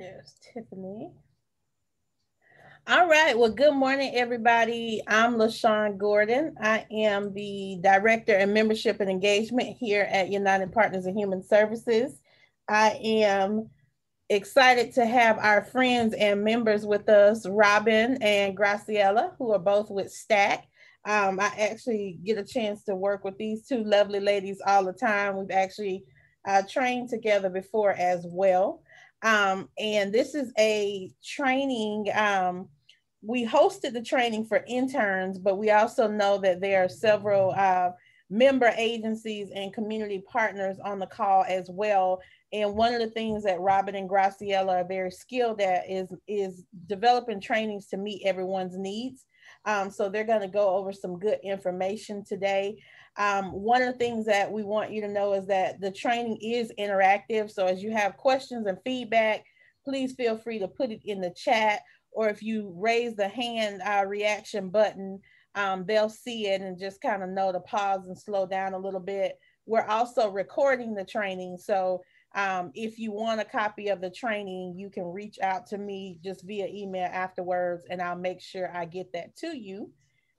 There's Tiffany. All right. Well, good morning, everybody. I'm LaShawn Gordon. I am the Director in Membership and Engagement here at United Partners in Human Services. I am excited to have our friends and members with us, Robin and Graciela, who are both with Stack. I actually get a chance to work with these two lovely ladies all the time. We've actually trained together before as well. And this is a training. We hosted the training for interns, but we also know that there are several member agencies and community partners on the call as well. And one of the things that Robin and Graciela are very skilled at is developing trainings to meet everyone's needs. So they're going to go over some good information today. One of the things that we want you to know is that the training is interactive. So as you have questions and feedback, please feel free to put it in the chat, or if you raise the hand reaction button, they'll see it and just kind of know to pause and slow down a little bit. We're also recording the training. So if you want a copy of the training, you can reach out to me just via email afterwards, and I'll make sure I get that to you.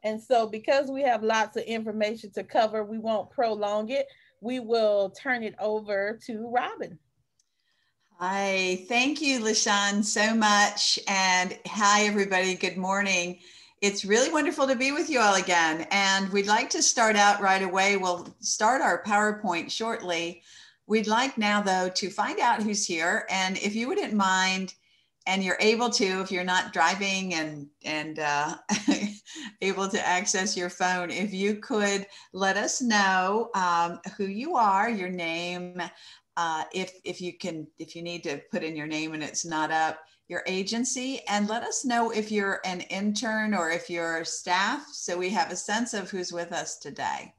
And so because we have lots of information to cover, we won't prolong it. We will turn it over to Robin. Hi, thank you, LaShawn, so much. And hi, everybody. Good morning. It's really wonderful to be with you all again. And we'd like to start out right away. We'll start our PowerPoint shortly. We'd like now, though, to find out who's here. And if you wouldn't mind, and you're able to, if you're not driving and able to access your phone, if you could let us know who you are, your name, if you need to put in your name and it's not up, your agency, and let us know if you're an intern or if you're staff, so we have a sense of who's with us today.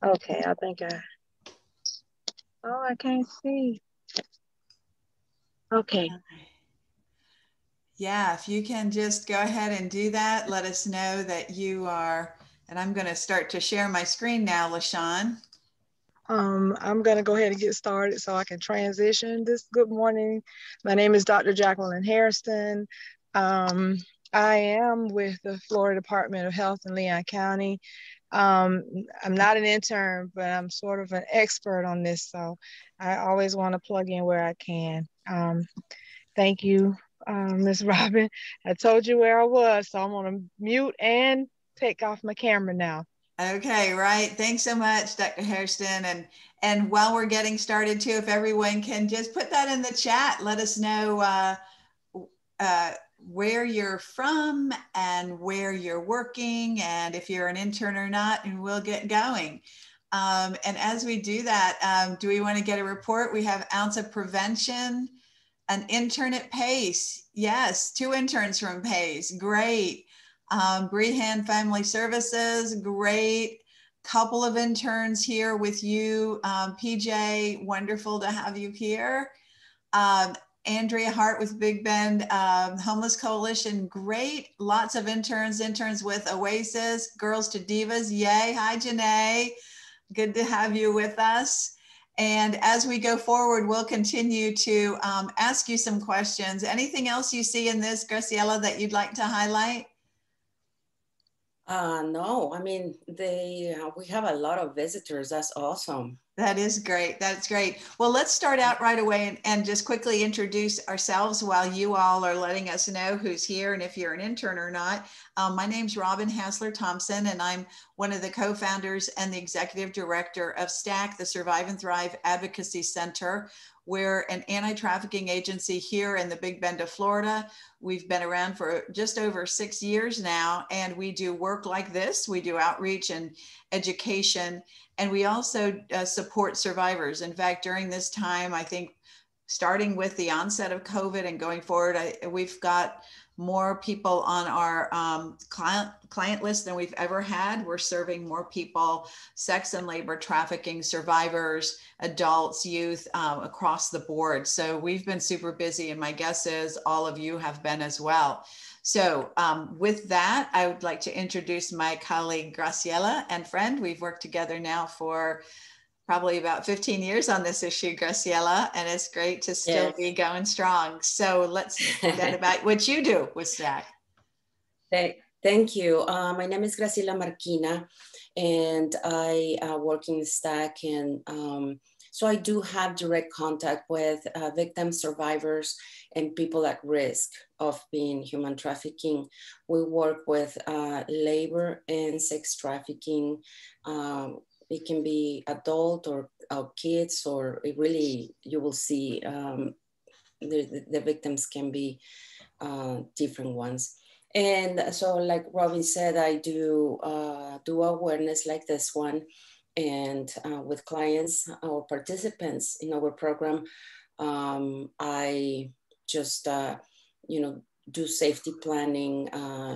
Okay, I think I can't see. Okay. Yeah, if you can just go ahead and do that, let us know that you are, and I'm going to start to share my screen now, LaShawn. I'm going to go ahead and get started so I can transition this. Good morning. My name is Dr. Jacqueline Harrison. I am with the Florida Department of Health in Leon County. I'm not an intern, but I'm sort of an expert on this, so I always want to plug in where I can. Thank you, Ms. Robin. I told you where I was, so I'm going to mute and take off my camera now. Okay, right. Thanks so much, Dr. Hairston. And while we're getting started too, if everyone can just put that in the chat, let us know where you're from and where you're working, and if you're an intern or not, and we'll get going. And as we do that, do we want to get a report? We have ounce of prevention, an intern at PACE. Yes, 2 interns from PACE. Great. Brehan Family Services. Great. Couple of interns here with you. PJ, wonderful to have you here. Andrea Hart with Big Bend Homeless Coalition. Great. Lots of interns with Oasis, Girls to Divas. Yay. Hi, Janae. Good to have you with us. And as we go forward, we'll continue to ask you some questions. Anything else you see in this, Graciela, that you'd like to highlight? No, I mean, we have a lot of visitors. That's awesome. That is great. That's great. Well, let's start out right away and just quickly introduce ourselves while you all are letting us know who's here and if you're an intern or not. My name's Robin Hassler Thompson, and I'm one of the co-founders and the executive director of STACK, the Survive and Thrive Advocacy Center. We're an anti-trafficking agency here in the Big Bend of Florida. We've been around for just over 6 years now, and we do work like this. We do outreach and education, and we also support survivors. In fact, during this time, I think starting with the onset of COVID and going forward, we've got more people on our client list than we've ever had. We're serving more people, sex and labor trafficking survivors, adults, youth, across the board. So we've been super busy, and my guess is all of you have been as well. So with that, I would like to introduce my colleague Graciela and friend. We've worked together now for probably about 15 years on this issue, Graciela, and it's great to still be going strong. So let's find out about what you do with STAC. Thank you. My name is Graciela Marquina, and I work in STAC, and so I do have direct contact with victims, survivors, and people at risk of being human trafficking. We work with labor and sex trafficking. It can be adult or kids, or it really, you will see the victims can be different ones. And so like Robin said, I do awareness like this one, and with clients or participants in our program, I just, do safety planning,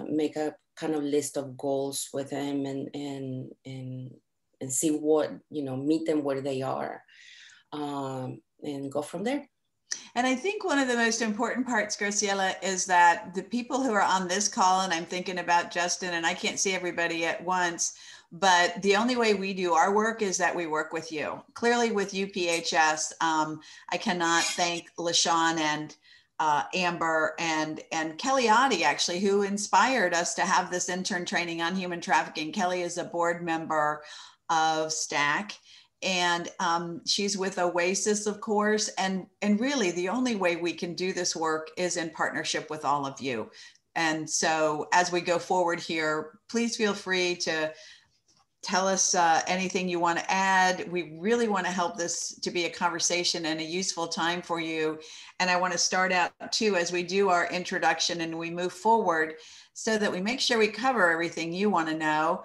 make a kind of list of goals with them, and see what, meet them where they are, and go from there. And I think one of the most important parts, Graciela, is that the people who are on this call, and I'm thinking about Justin, and I can't see everybody at once, but the only way we do our work is that we work with you. Clearly with UPHS, I cannot thank LaShawn and Amber and Kelly Oddie, actually, who inspired us to have this intern training on human trafficking. Kelly is a board member of STAC. And she's with Oasis, of course. And really the only way we can do this work is in partnership with all of you. And so as we go forward here, please feel free to tell us anything you want to add. We really want to help this to be a conversation and a useful time for you. And I want to start out too, as we do our introduction and we move forward, so that we make sure we cover everything you want to know.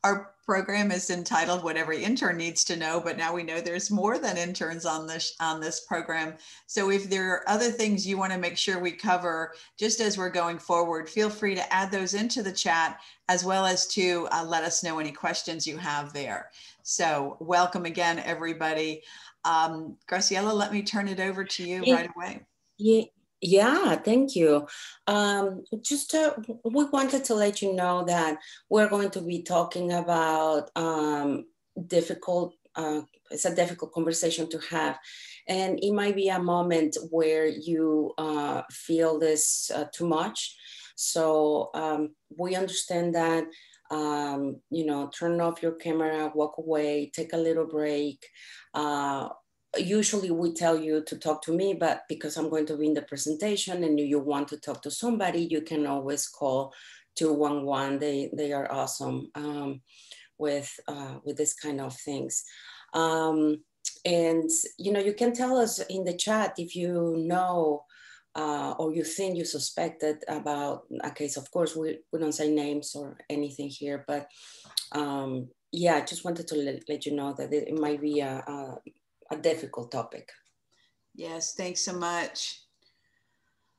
Our program is entitled What Every Intern Needs to Know, but now we know there's more than interns on this program. So if there are other things you want to make sure we cover just as we're going forward, feel free to add those into the chat, as well as to let us know any questions you have there. So welcome again, everybody. Graciela, let me turn it over to you right away. Yeah, thank you. We wanted to let you know that we're going to be talking about it's a difficult conversation to have. And it might be a moment where you feel this too much. So we understand that, turn off your camera, walk away, take a little break. Usually we tell you to talk to me, but because I'm going to be in the presentation and you want to talk to somebody, you can always call 211. They are awesome with this kind of things. And you can tell us in the chat if you know or you think you suspected about a case. Of course, we don't say names or anything here, but yeah, I just wanted to let you know that it might be a difficult topic. Yes, thanks so much.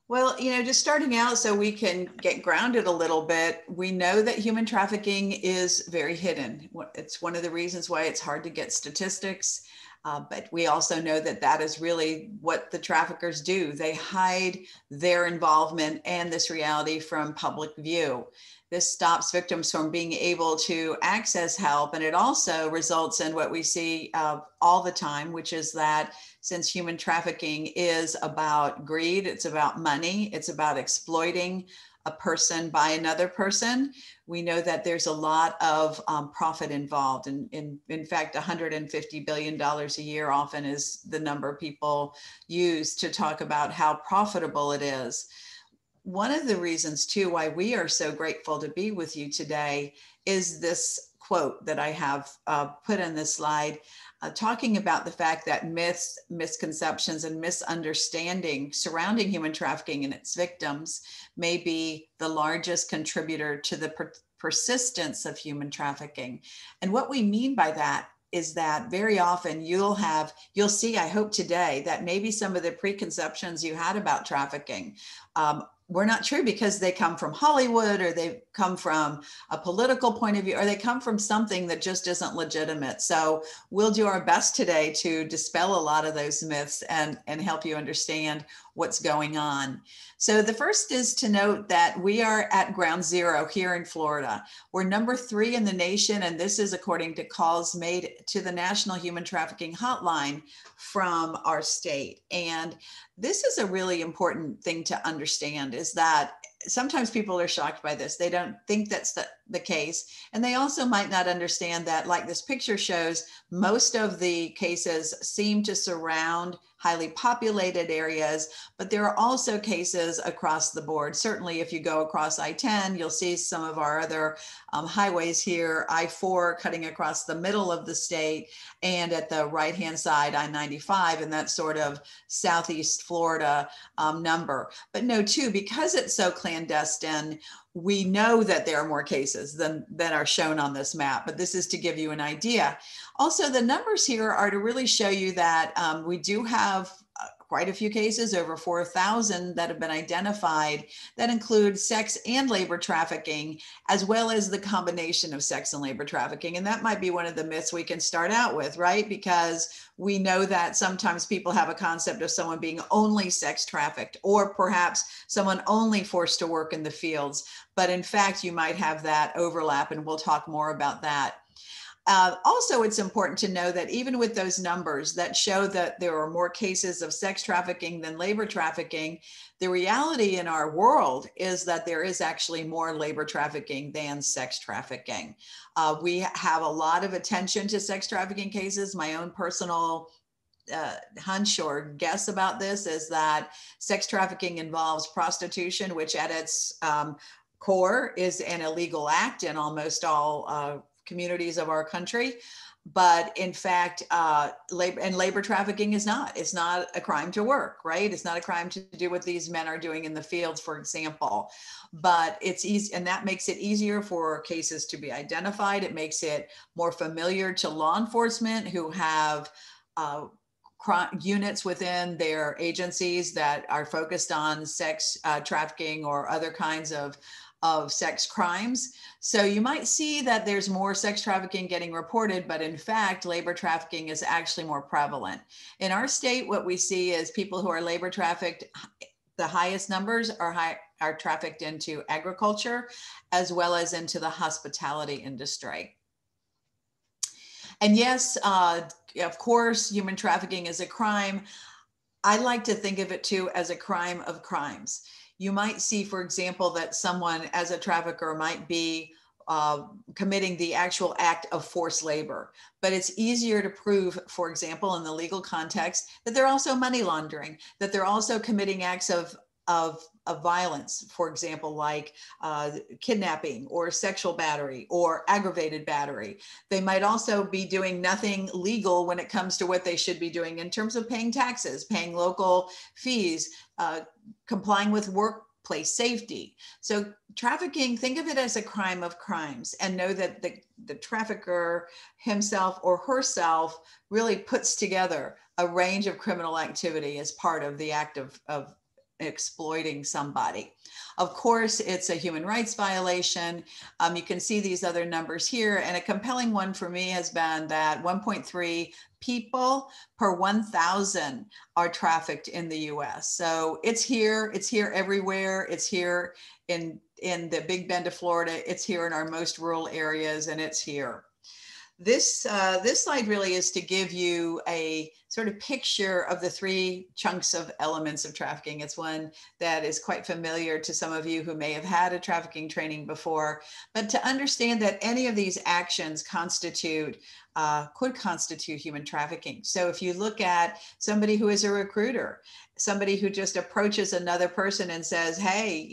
Well, just starting out so we can get grounded a little bit, we know that human trafficking is very hidden. It's one of the reasons why it's hard to get statistics, but we also know that that is really what the traffickers do. They hide their involvement and this reality from public view. This stops victims from being able to access help. And it also results in what we see all the time, which is that since human trafficking is about greed, it's about money, it's about exploiting a person by another person, we know that there's a lot of profit involved. And in fact, $150 billion a year often is the number people use to talk about how profitable it is. One of the reasons too why we are so grateful to be with you today is this quote that I have put in this slide, talking about the fact that myths, misconceptions, and misunderstanding surrounding human trafficking and its victims may be the largest contributor to the persistence of human trafficking. And what we mean by that is that very often you'll see, I hope today, that maybe some of the preconceptions you had about trafficking were not true because they come from Hollywood, or they come from a political point of view, or they come from something that just isn't legitimate. So we'll do our best today to dispel a lot of those myths and help you understand what's going on. So the first is to note that we are at ground zero here in Florida. We're number 3 in the nation, and this is according to calls made to the National Human Trafficking Hotline from our state. And this is a really important thing to understand, is that sometimes people are shocked by this. They don't think that's the case. And they also might not understand that, like this picture shows, most of the cases seem to surround highly populated areas, but there are also cases across the board. Certainly, if you go across I-10, you'll see some of our other highways here, I-4 cutting across the middle of the state, and at the right-hand side, I-95, and that sort of Southeast Florida number. But no, too, because it's so clandestine, we know that there are more cases than are shown on this map, but this is to give you an idea. Also, the numbers here are to really show you that we do have quite a few cases, over 4,000 that have been identified, that include sex and labor trafficking, as well as the combination of sex and labor trafficking. And that might be one of the myths we can start out with, right? Because we know that sometimes people have a concept of someone being only sex trafficked, or perhaps someone only forced to work in the fields. But in fact, you might have that overlap, and we'll talk more about that. Also, it's important to know that even with those numbers that show that there are more cases of sex trafficking than labor trafficking, the reality in our world is that there is actually more labor trafficking than sex trafficking. We have a lot of attention to sex trafficking cases. My own personal hunch or guess about this is that sex trafficking involves prostitution, which at its core is an illegal act in almost all communities of our country. But in fact, labor trafficking is not. It's not a crime to work, right? It's not a crime to do what these men are doing in the fields, for example. But it's easy, and that makes it easier for cases to be identified. It makes it more familiar to law enforcement, who have units within their agencies that are focused on sex trafficking or other kinds of sex crimes. So you might see that there's more sex trafficking getting reported, but in fact, labor trafficking is actually more prevalent. In our state, what we see is people who are labor trafficked, the highest numbers are trafficked into agriculture, as well as into the hospitality industry. And yes, of course, human trafficking is a crime. I like to think of it too as a crime of crimes. You might see, for example, that someone as a trafficker might be committing the actual act of forced labor, but it's easier to prove, for example, in the legal context, that they're also money laundering, that they're also committing acts of violence, for example, like kidnapping or sexual battery or aggravated battery. They might also be doing nothing legal when it comes to what they should be doing in terms of paying taxes, paying local fees, complying with workplace safety. So trafficking, think of it as a crime of crimes, and know that the trafficker himself or herself really puts together a range of criminal activity as part of the act of exploiting somebody. Of course, it's a human rights violation. You can see these other numbers here, and a compelling one for me has been that 1.3 people per 1,000 are trafficked in the US. So it's here everywhere. It's here in the Big Bend of Florida. It's here in our most rural areas, and it's here. This slide really is to give you a sort of picture of the 3 chunks of elements of trafficking. It's one that is quite familiar to some of you who may have had a trafficking training before, but to understand that any of these actions could constitute human trafficking. So if you look at somebody who is a recruiter, somebody who just approaches another person and says, hey,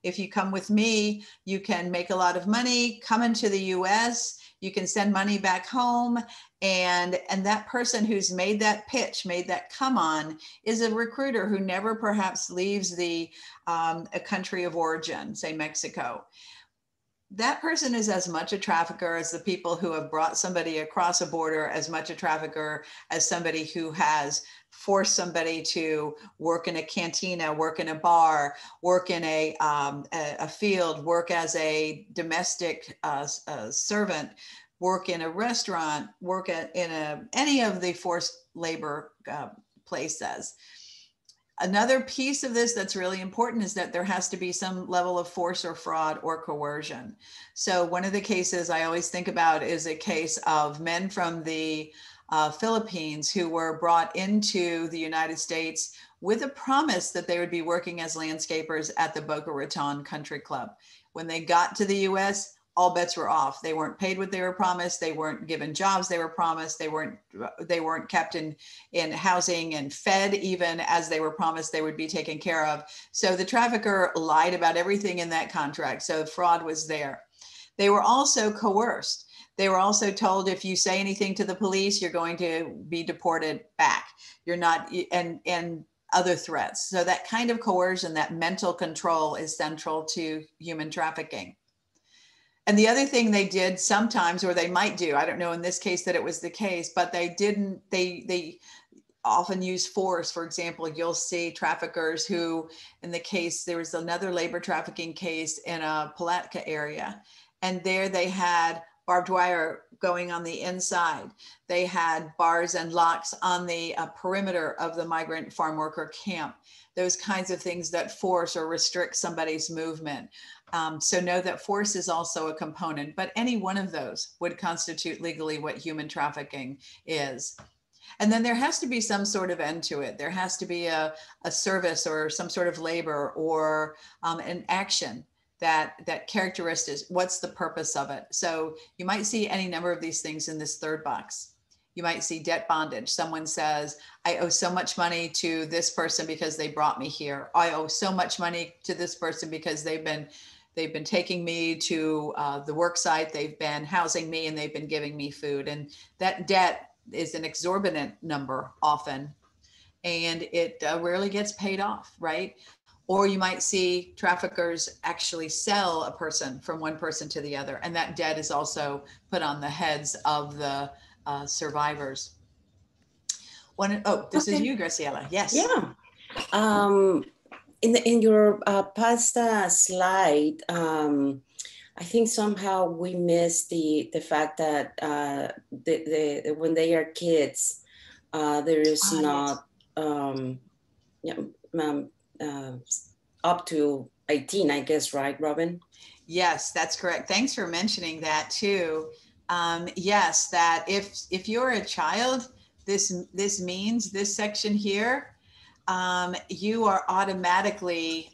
if you come with me, you can make a lot of money, come into the US, you can send money back home. And that person who's made that pitch, made that come on, is a recruiter who never perhaps leaves a country of origin, say Mexico. That person is as much a trafficker as the people who have brought somebody across a border, as much a trafficker as somebody who has forced somebody to work in a cantina, work in a bar, work in a field, work as a domestic servant, work in a restaurant, work in any of the forced labor places. Another piece of this that's really important is that there has to be some level of force or fraud or coercion. So one of the cases I always think about is a case of men from the Philippines who were brought into the United States with a promise that they would be working as landscapers at the Boca Raton Country Club. When they got to the US, all bets were off. They weren't paid what they were promised. They weren't given jobs they were promised. They weren't kept in housing and fed even as they were promised they would be taken care of. So the trafficker lied about everything in that contract. So fraud was there. They were also coerced. They were also told, if you say anything to the police, you're going to be deported back. You're not, and other threats. So that kind of coercion, that mental control, is central to human trafficking. And the other thing they did sometimes, or they might do, I don't know in this case that it was the case, but they often use force. For example, you'll see traffickers who, in the case, there was another labor trafficking case in a Palatka area, and there they had barbed wire going on the inside. They had bars and locks on the perimeter of the migrant farm worker camp. Those kinds of things that force or restrict somebody's movement. So know that force is also a component, but any one of those would constitute legally what human trafficking is. And then there has to be some sort of end to it. There has to be a service or some sort of labor or an action that characteristics, what's the purpose of it? So you might see any number of these things in this third box. You might see debt bondage. Someone says, I owe so much money to this person because they brought me here. I owe so much money to this person because they've been taking me to the work site, they've been housing me, and they've been giving me food. And that debt is an exorbitant number often, and it rarely gets paid off, right? Or you might see traffickers actually sell a person from one person to the other, and that debt is also put on the heads of the survivors. This is you, Graciela. Yes. Yeah. In your past slide, I think somehow we missed the fact that when they are kids, there is not up to 18, I guess, right, Robin? Yes, that's correct. Thanks for mentioning that too. Yes, that if you're a child, this means this section here, you are automatically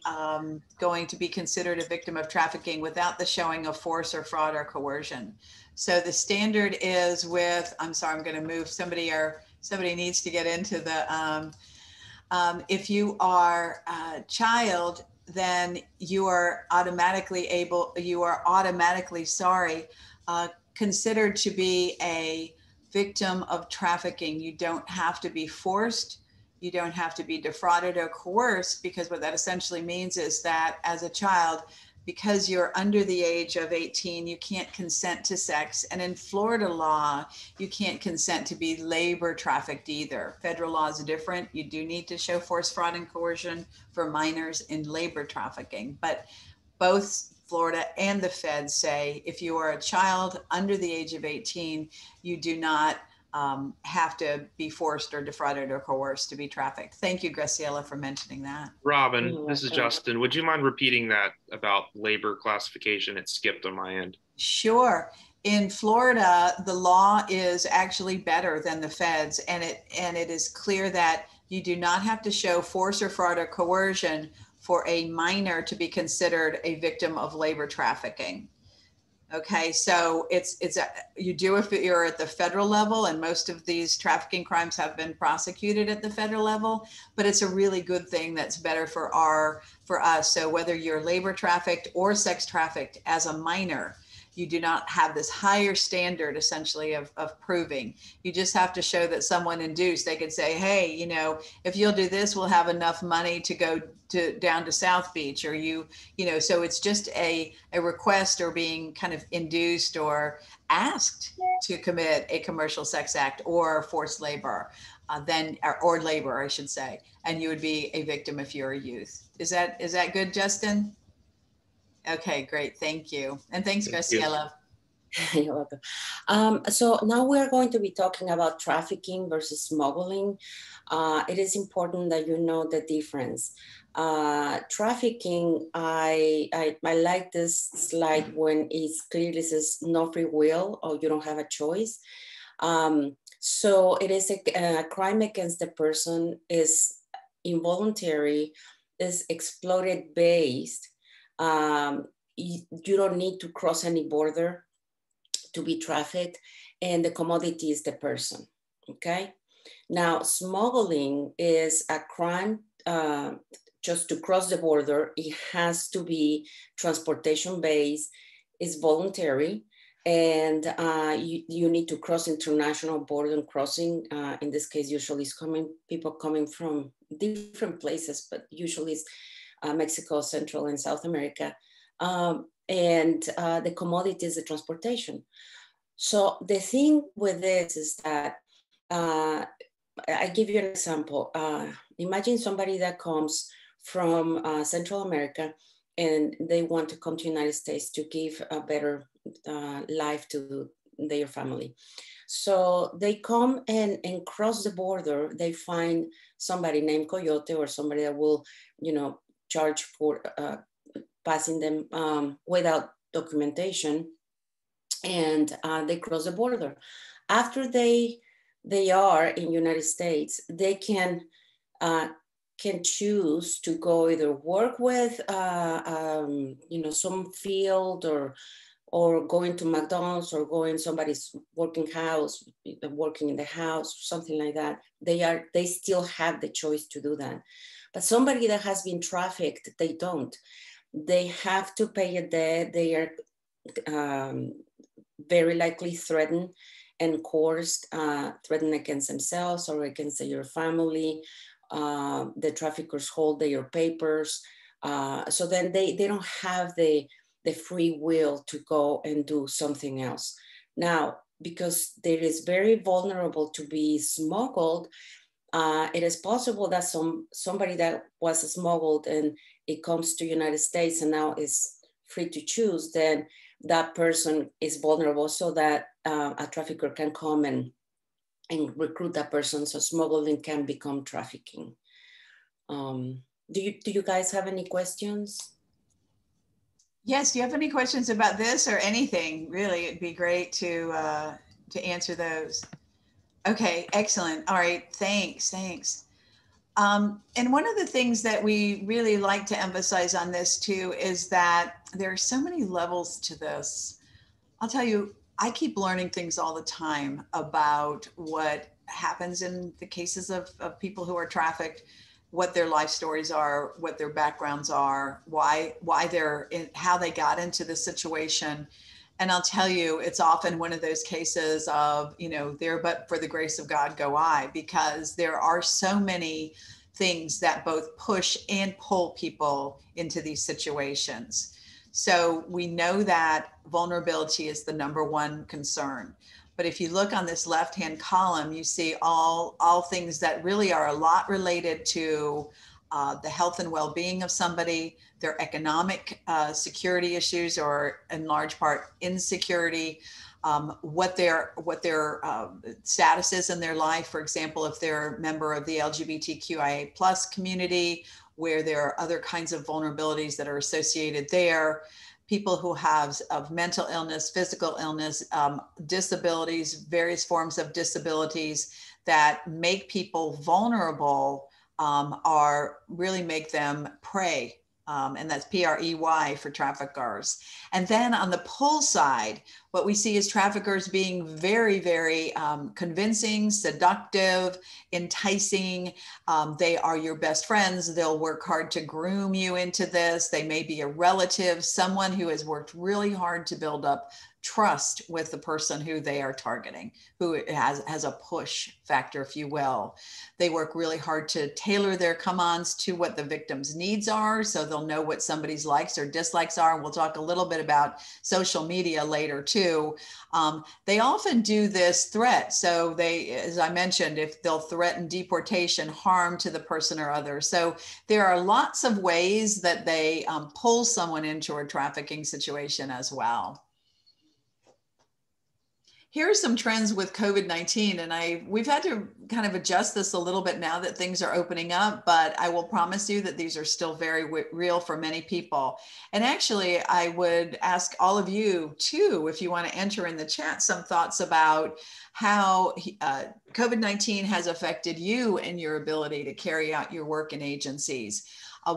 going to be considered a victim of trafficking without the showing of force or fraud or coercion. So the standard is with, I'm sorry, I'm going to move somebody needs to get into the, if you are a child, then you are automatically considered to be a victim of trafficking. You don't have to be forced. You don't have to be defrauded or coerced, because what that essentially means is that as a child, because you're under the age of 18, you can't consent to sex. And in Florida law, you can't consent to be labor trafficked either. Federal law is different. You do need to show force, fraud, and coercion for minors in labor trafficking. But both Florida and the feds say if you are a child under the age of 18, you do not have to be forced or defrauded or coerced to be trafficked. Thank you, Graciela, for mentioning that. Robin, this is Justin. Would you mind repeating that about labor classification? It skipped on my end. Sure. In Florida, the law is actually better than the feds, and it is clear that you do not have to show force or fraud or coercion for a minor to be considered a victim of labor trafficking. Okay, so you do if you're at the federal level, and most of these trafficking crimes have been prosecuted at the federal level, but it's a really good thing that's better for us. So whether you're labor trafficked or sex trafficked as a minor, you do not have this higher standard essentially of proving. You just have to show that someone induced. They could say, hey, if you'll do this, we'll have enough money to go down to South Beach, or so it's just a request or being kind of induced or asked to commit a commercial sex act or forced labor, or labor, I should say, and you would be a victim if you're a youth. Is that good, Justin? Okay, great. Thank you. And thanks, Graciela. You're welcome. So now we're going to be talking about trafficking versus smuggling. It is important that you know the difference. Trafficking, I like this slide when it clearly says no free will or you don't have a choice. So it is a crime against the person, is involuntary, is exploited based. You don't need to cross any border to be trafficked, and the commodity is the person, okay? Now, smuggling is a crime just to cross the border. It has to be transportation-based, it's voluntary, and you need to cross international border crossing. In this case, usually it's people coming from different places, but usually it's Mexico, Central and South America. And the commodity is the transportation. So the thing with this is that, I give you an example. Imagine somebody that comes from Central America and they want to come to the United States to give a better life to their family. So they come and cross the border. They find somebody named Coyote or somebody that will, charge for passing them without documentation, and they cross the border. After they are in United States, they can choose to go either work with some field or going to McDonald's or going somebody's working in the house, something like that. They still have the choice to do that. But somebody that has been trafficked, they don't. They have to pay a debt. They are very likely threatened and coerced, threatened against themselves or against their family. The traffickers hold their papers. So then they don't have the free will to go and do something else. Now, because there is very vulnerable to be smuggled, it is possible that somebody that was smuggled and it comes to United States and now is free to choose, then that person is vulnerable so that a trafficker can come and recruit that person. So smuggling can become trafficking. Do you guys have any questions? Yes, do you have any questions about this or anything? Really, it'd be great to answer those. Okay, excellent. All right, thanks. And one of the things that we really like to emphasize on this too is that there are so many levels to this. I'll tell you, I keep learning things all the time about what happens in the cases of people who are trafficked, what their life stories are, what their backgrounds are, why they're in, how they got into this situation. And I'll tell you, it's often one of those cases of, there but for the grace of God go I, because there are so many things that both push and pull people into these situations. So we know that vulnerability is the number one concern. But if you look on this left-hand column, you see all things that really are a lot related to the health and well-being of somebody, their economic security issues, or in large part insecurity, what their status is in their life. For example, if they're a member of the LGBTQIA plus community, where there are other kinds of vulnerabilities that are associated there. People who have of mental illness, physical illness, disabilities, various forms of disabilities that make people vulnerable, are really make them prey. And that's PREY for traffickers. And then on the pull side, what we see is traffickers being very, very convincing, seductive, enticing. They are your best friends. They'll work hard to groom you into this. They may be a relative, someone who has worked really hard to build up trust with the person who they are targeting, who has a push factor, if you will. They work really hard to tailor their come-ons to what the victim's needs are, so they'll know what somebody's likes or dislikes are. We'll talk a little bit about social media later too. They often do this threat. So they, as I mentioned, if they'll threaten deportation, harm to the person or others. So there are lots of ways that they pull someone into a trafficking situation as well. Here are some trends with COVID-19, and we've had to kind of adjust this a little bit now that things are opening up, but I will promise you that these are still very real for many people. And actually, I would ask all of you too, if you want to enter in the chat, some thoughts about how COVID-19 has affected you and your ability to carry out your work in agencies.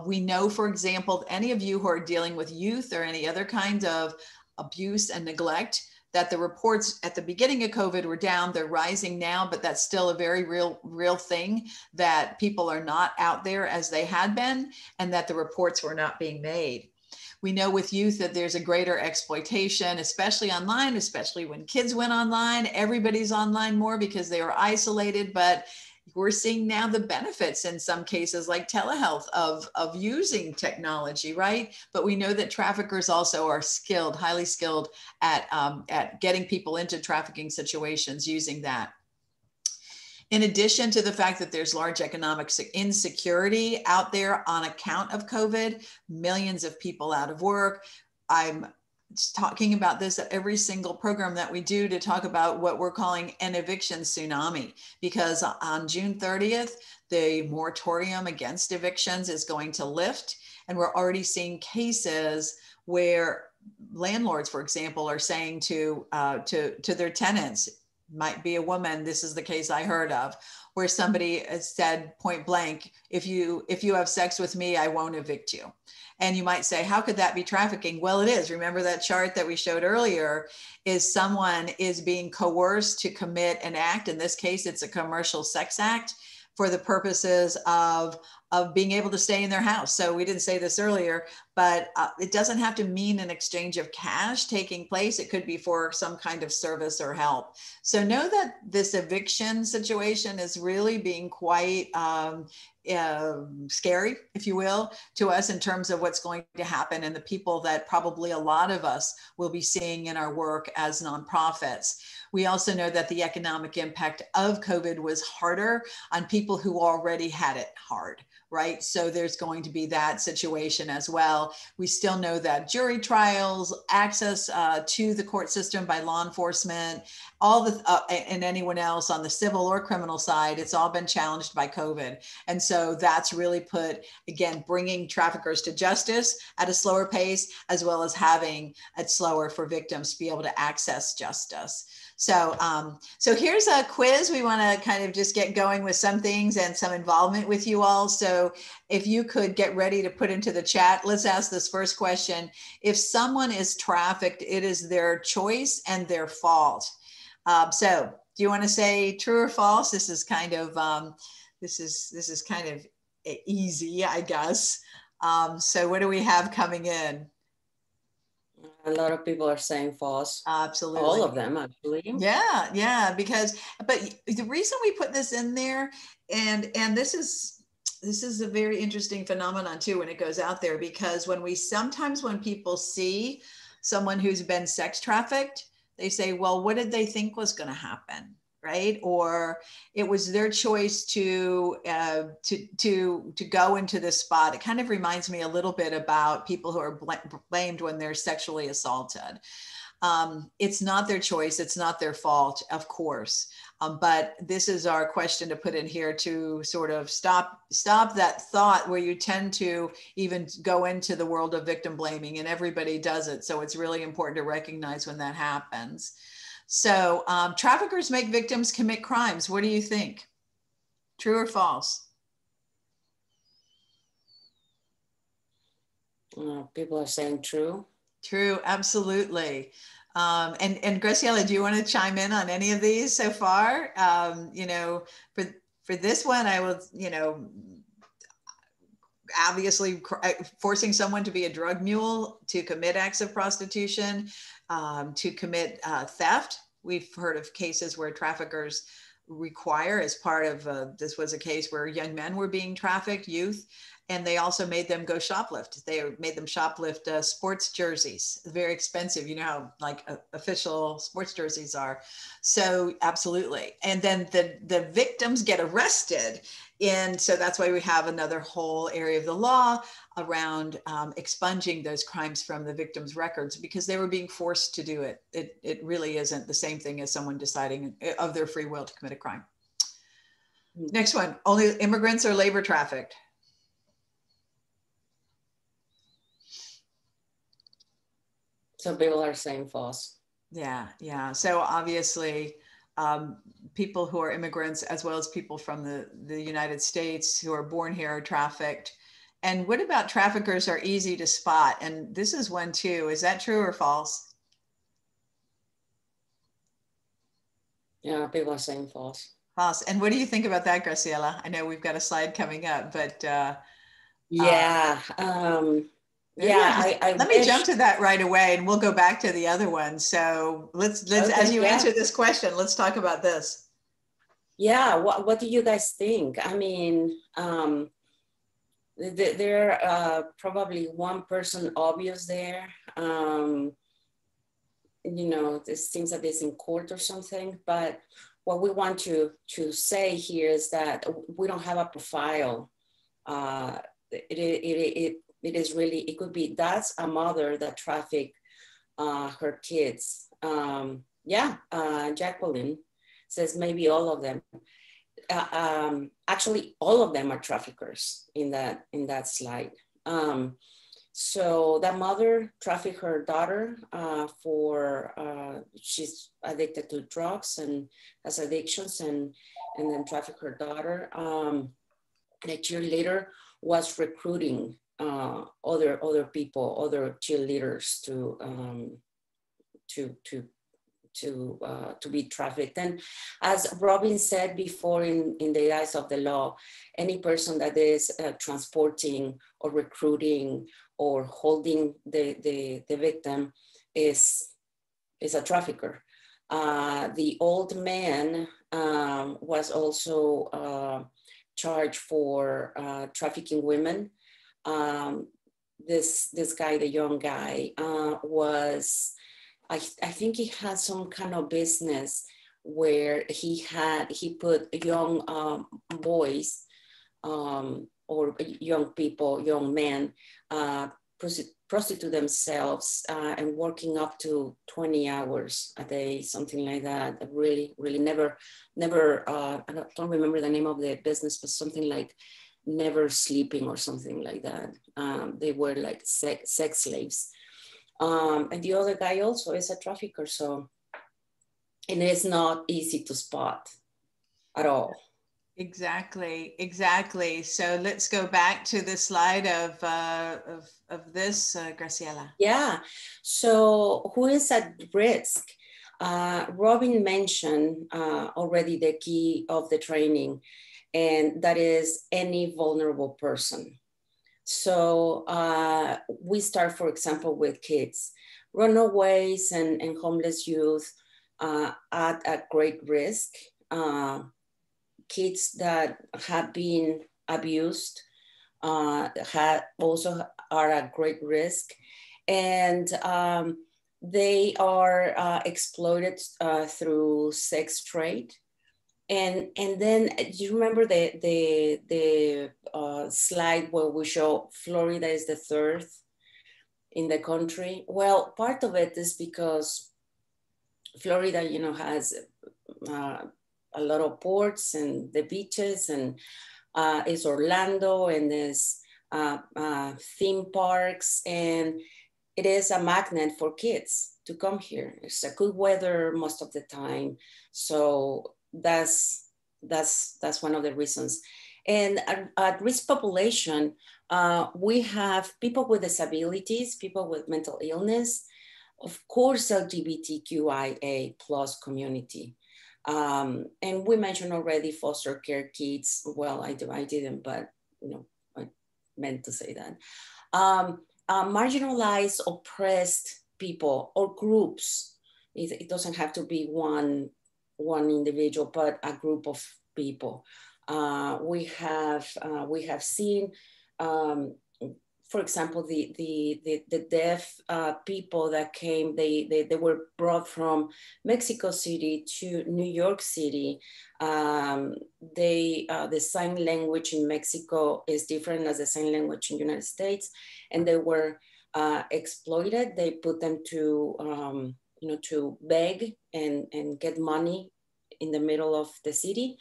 We know, for example, any of you who are dealing with youth or any other kind of abuse and neglect, that the reports at the beginning of COVID were down. They're rising now, but that's still a very real thing, that people are not out there as they had been, and that the reports were not being made. We know with youth that there's a greater exploitation, especially online, especially when kids went online. Everybody's online more because they were isolated, but we're seeing now the benefits in some cases, like telehealth, of using technology, right? But we know that traffickers also are skilled, highly skilled at getting people into trafficking situations using that. In addition to the fact that there's large economic insecurity out there on account of COVID, millions of people out of work. I'm talking about this at every single program that we do to talk about what we're calling an eviction tsunami, because on June 30th, the moratorium against evictions is going to lift. And we're already seeing cases where landlords, for example, are saying to their tenants, might be a woman, this is the case I heard of, where somebody said point blank, if you have sex with me, I won't evict you. And you might say, how could that be trafficking? Well, it is. Remember that chart that we showed earlier, is someone is being coerced to commit an act. In this case, it's a commercial sex act for the purposes of being able to stay in their house. So we didn't say this earlier, but it doesn't have to mean an exchange of cash taking place. It could be for some kind of service or help. So know that this eviction situation is really being quite scary, if you will, to us in terms of what's going to happen and the people that probably a lot of us will be seeing in our work as nonprofits. We also know that the economic impact of COVID was harder on people who already had it hard, right? So there's going to be that situation as well. We still know that jury trials, access to the court system by law enforcement, all the and anyone else on the civil or criminal side, it's all been challenged by COVID. And so that's really put, again, bringing traffickers to justice at a slower pace, as well as having it slower for victims to be able to access justice. So, so here's a quiz. We want to kind of just get going with some things and some involvement with you all. So if you could get ready to put into the chat, let's ask this first question. If someone is trafficked, it is their choice and their fault. So do you want to say true or false? This is kind of, this is kind of easy, I guess. So what do we have coming in? A lot of people are saying false. Absolutely. All of them, actually. Yeah, but the reason we put this in there, and this is a very interesting phenomenon too when it goes out there, because sometimes when people see someone who's been sex trafficked, they say, well, what did they think was going to happen? Right? Or it was their choice to go into this spot. It kind of reminds me a little bit about people who are blamed when they're sexually assaulted. It's not their choice. It's not their fault, of course. But this is our question to put in here to sort of stop that thought where you tend to even go into the world of victim blaming, and everybody does it. So it's really important to recognize when that happens. So traffickers make victims commit crimes. What do you think? True or false? People are saying true. True, absolutely. And Graciela, do you want to chime in on any of these so far? You know, for this one, I will, you know, obviously forcing someone to be a drug mule, to commit acts of prostitution, to commit theft. We've heard of cases where traffickers require, as part of, this was a case where young men were being trafficked, youth, and they also made them go shoplift. They made them shoplift sports jerseys, very expensive, you know how like official sports jerseys are. So absolutely. And then the victims get arrested And so that's why we have another whole area of the law around expunging those crimes from the victim's records, because they were being forced to do it. It really isn't the same thing as someone deciding of their free will to commit a crime. Next one, only immigrants are labor trafficked. So people are saying false. Yeah. So obviously, people who are immigrants, as well as people from the United States who are born here, are trafficked. And what about traffickers are easy to spot? And this is one too. Is that true or false? Yeah, people are saying false. False. And what do you think about that, Graciela? I know we've got a slide coming up, but yeah. Let me jump to that right away, and we'll go back to the other one. So let's okay, as you answer this question, let's talk about this. Yeah, what do you guys think? I mean, there probably one person obvious there. You know, this seems that it's in court or something, but what we want to say here is that we don't have a profile. It is really, it could be, that's a mother that trafficked her kids. Jacqueline says maybe all of them. Actually, all of them are traffickers in that slide. So that mother trafficked her daughter she's addicted to drugs and has addictions, and then trafficked her daughter. The cheerleader was recruiting other people, other cheerleaders to be trafficked. And as Robin said before, in the eyes of the law, any person that is transporting or recruiting or holding the victim is a trafficker. The old man was also charged for trafficking women. This guy, the young guy, I think he had some kind of business where he put young boys or young people, young men, prostitute themselves and working up to 20 hours a day, something like that. Really never, I don't remember the name of the business, but something like never sleeping or something like that. They were like sex slaves. And the other guy also is a trafficker, and it's not easy to spot at all. Exactly. So let's go back to the slide of this, Graciela. Yeah. So who is at risk? Robin mentioned already the key of the training, and that is any vulnerable person. So we start, for example, with kids. Runaways and homeless youth at great risk. Kids that have been abused also are at great risk. And they are exploited through sex trade. And then you remember the slide where we show Florida is the third in the country? Well, part of it is because Florida, has a lot of ports and the beaches, and is Orlando, and there's theme parks, and it is a magnet for kids to come here. It's a good weather most of the time, so that's one of the reasons. And at risk population, we have people with disabilities, people with mental illness, of course, LGBTQIA plus community. And we mentioned already foster care kids. Well, I didn't, but I meant to say that. Marginalized, oppressed people or groups. It doesn't have to be one individual, but a group of people. We have seen for example, the deaf people that came, they were brought from Mexico City to New York City. The sign language in Mexico is different as the sign language in the United States, and they were exploited. They put them to, to beg and get money in the middle of the city.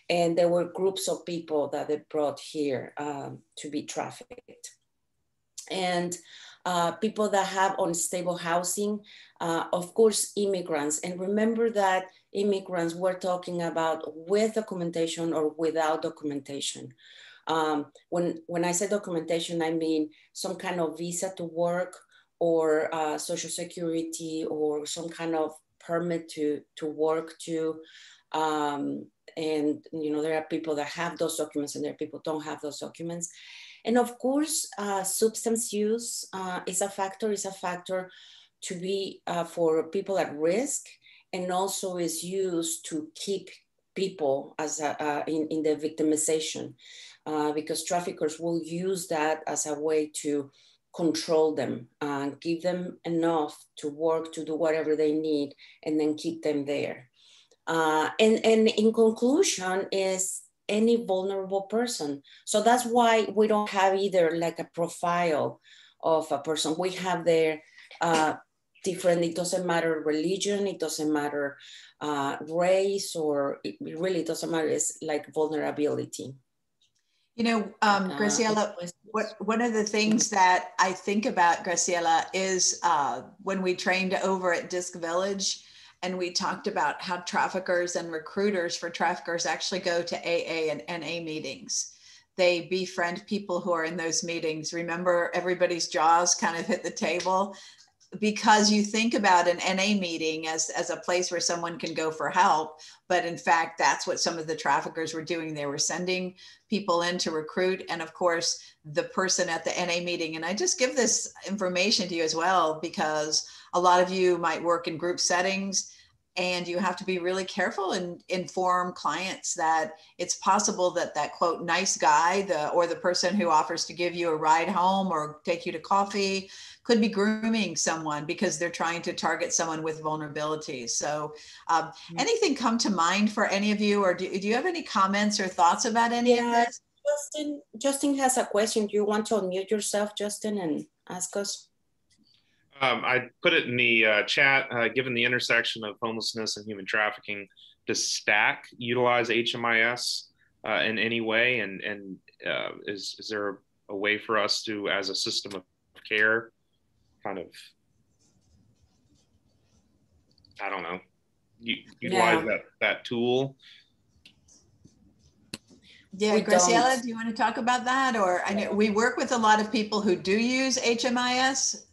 And there were groups of people that they brought here to be trafficked. And people that have unstable housing, of course, immigrants. And remember that immigrants, we're talking about with documentation or without documentation. When I say documentation, I mean some kind of visa to work, or Social Security, or some kind of permit to work too. And there are people that have those documents, and there are people who don't have those documents. And of course, substance use is a factor to be for people at risk, and also is used to keep people as in the victimization, because traffickers will use that as a way to control them, give them enough to work, to do whatever they need, and then keep them there. And in conclusion is any vulnerable person. So that's why we don't have either like a profile of a person. We have their different, it doesn't matter religion, it doesn't matter race, or it really doesn't matter, it's like vulnerability. Graciela, one of the things that I think about, Graciela, is when we trained over at Disc Village, and we talked about how traffickers and recruiters for traffickers actually go to AA and NA meetings. They befriend people who are in those meetings. Remember, everybody's jaws kind of hit the table, because you think about an NA meeting as a place where someone can go for help. But in fact, that's what some of the traffickers were doing. They were sending people in to recruit. And of course, the person at the NA meeting, and I just give this information to you as well, because a lot of you might work in group settings, and you have to be really careful and inform clients that it's possible that that quote nice guy, or the person who offers to give you a ride home or take you to coffee, could be grooming someone because they're trying to target someone with vulnerabilities. So anything come to mind for any of you, or do you have any comments or thoughts about any of this? Justin has a question. Do you want to unmute yourself, Justin, and ask us? I put it in the chat, given the intersection of homelessness and human trafficking, does STAC utilize HMIS in any way? And is there a way for us to, as a system of care, kind of, I don't know, utilize that tool? Yeah, Graciela, do you want to talk about that? Or I know we work with a lot of people who do use HMIS.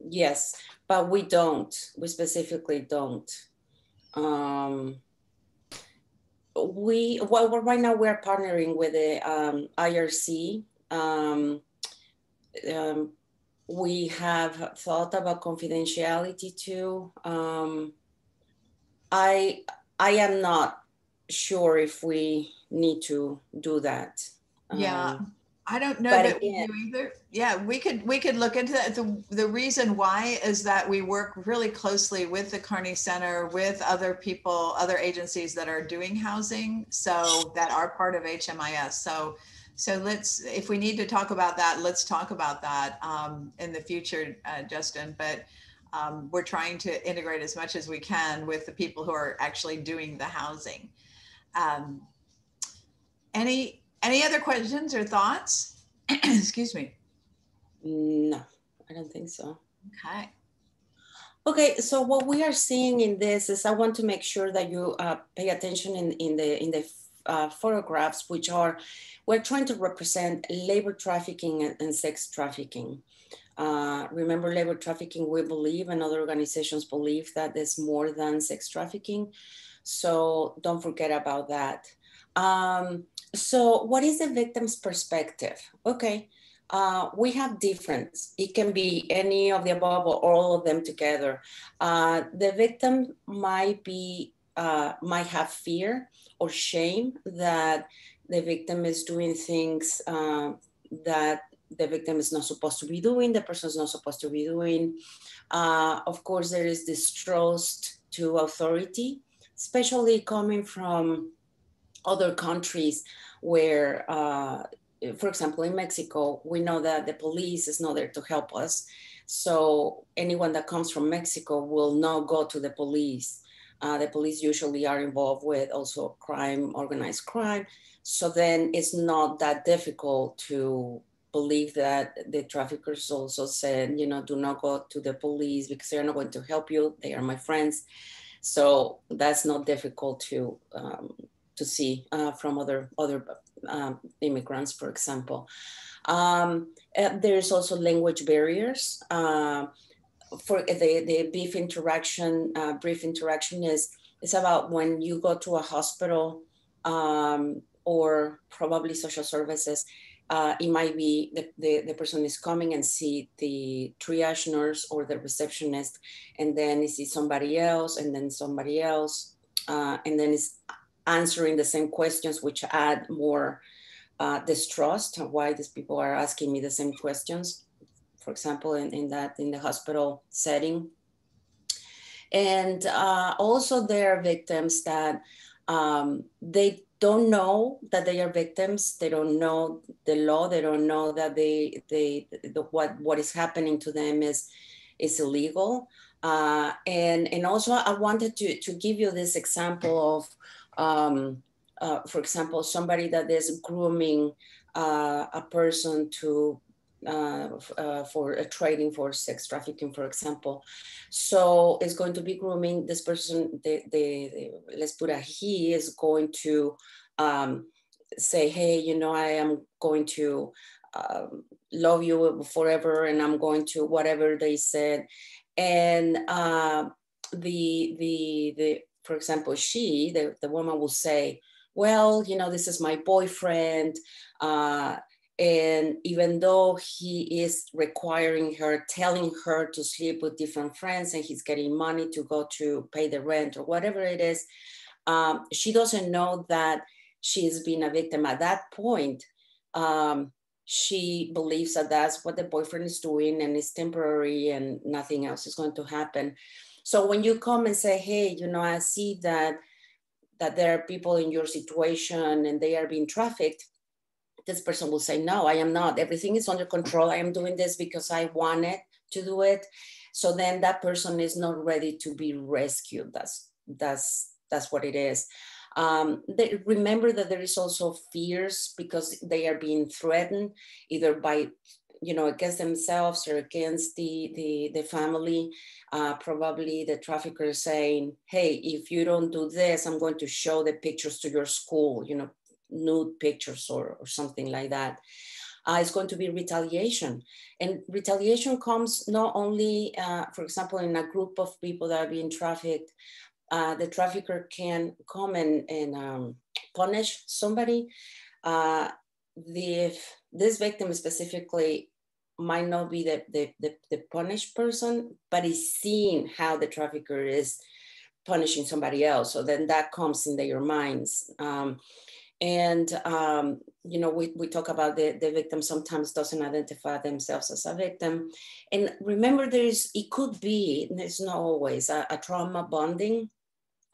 Yes, but we don't. We specifically don't. Right now we're partnering with the IRC. We have thought about confidentiality too. I am not sure if we need to do that. Yeah. I don't know that we do either. Yeah, we could look into that. The reason why is that we work really closely with the Carney Center, with other people, other agencies that are doing housing, so that are part of HMIS. So let's, if we need to talk about that, let's talk about that in the future, Justin. But we're trying to integrate as much as we can with the people who are actually doing the housing. Any other questions or thoughts? Excuse me. No, I don't think so. Okay. Okay, so what we are seeing in this is, I want to make sure that you pay attention in the photographs, which are, we're trying to represent labor trafficking and sex trafficking. Remember, labor trafficking, we believe, and other organizations believe, that there's more than sex trafficking. So don't forget about that. So what is the victim's perspective? Okay, we have different. It can be any of the above or all of them together. The victim might have fear or shame that the victim is doing things that the victim is not supposed to be doing, the person is not supposed to be doing. Of course, there is distrust to authority, especially coming from other countries where, for example, in Mexico, we know that the police is not there to help us. So anyone that comes from Mexico will not go to the police. The police usually are involved with also crime, organized crime. So then it's not that difficult to believe that the traffickers also said, you know, do not go to the police because they're not going to help you. They are my friends. So that's not difficult to see from other immigrants, for example. There's also language barriers. For the brief interaction is about when you go to a hospital or probably social services. It might be the person is coming and see the triage nurse or the receptionist, and then you see somebody else, and then somebody else, and then it's answering the same questions, which add more distrust. Why these people are asking me the same questions, for example, in the hospital setting. And also there are victims that they don't know that they are victims. They don't know the law. They don't know that what is happening to them is illegal. And also I wanted to give you this example of, for example, somebody that is grooming a person to for trading for sex trafficking, for example. So it's going to be grooming this person. Let's put a he is going to say, hey, you know, I am going to love you forever, and I'm going to whatever they said. And for example, the woman will say, well, you know, this is my boyfriend. And even though he is requiring her, telling her to sleep with different friends, and he's getting money to go to pay the rent or whatever it is, she doesn't know that she's been a victim at that point. She believes that that's what the boyfriend is doing and it's temporary and nothing else is going to happen. So when you come and say, hey, you know, I see that there are people in your situation and they are being trafficked, this person will say, no, I am not. Everything is under control. I am doing this because I wanted to do it. So then that person is not ready to be rescued. That's what it is. Remember that there is also fears because they are being threatened either by, you know, against themselves or against the family. Probably the trafficker is saying, hey, if you don't do this, I'm going to show the pictures to your school, you know, nude pictures or something like that. It's going to be retaliation. And retaliation comes not only, for example, in a group of people that are being trafficked, the trafficker can come and punish somebody. This victim specifically might not be the punished person, but is seeing how the trafficker is punishing somebody else. So then that comes in their minds. You know, we talk about the victim sometimes doesn't identify themselves as a victim. And remember, it could be, it's not always, a trauma bonding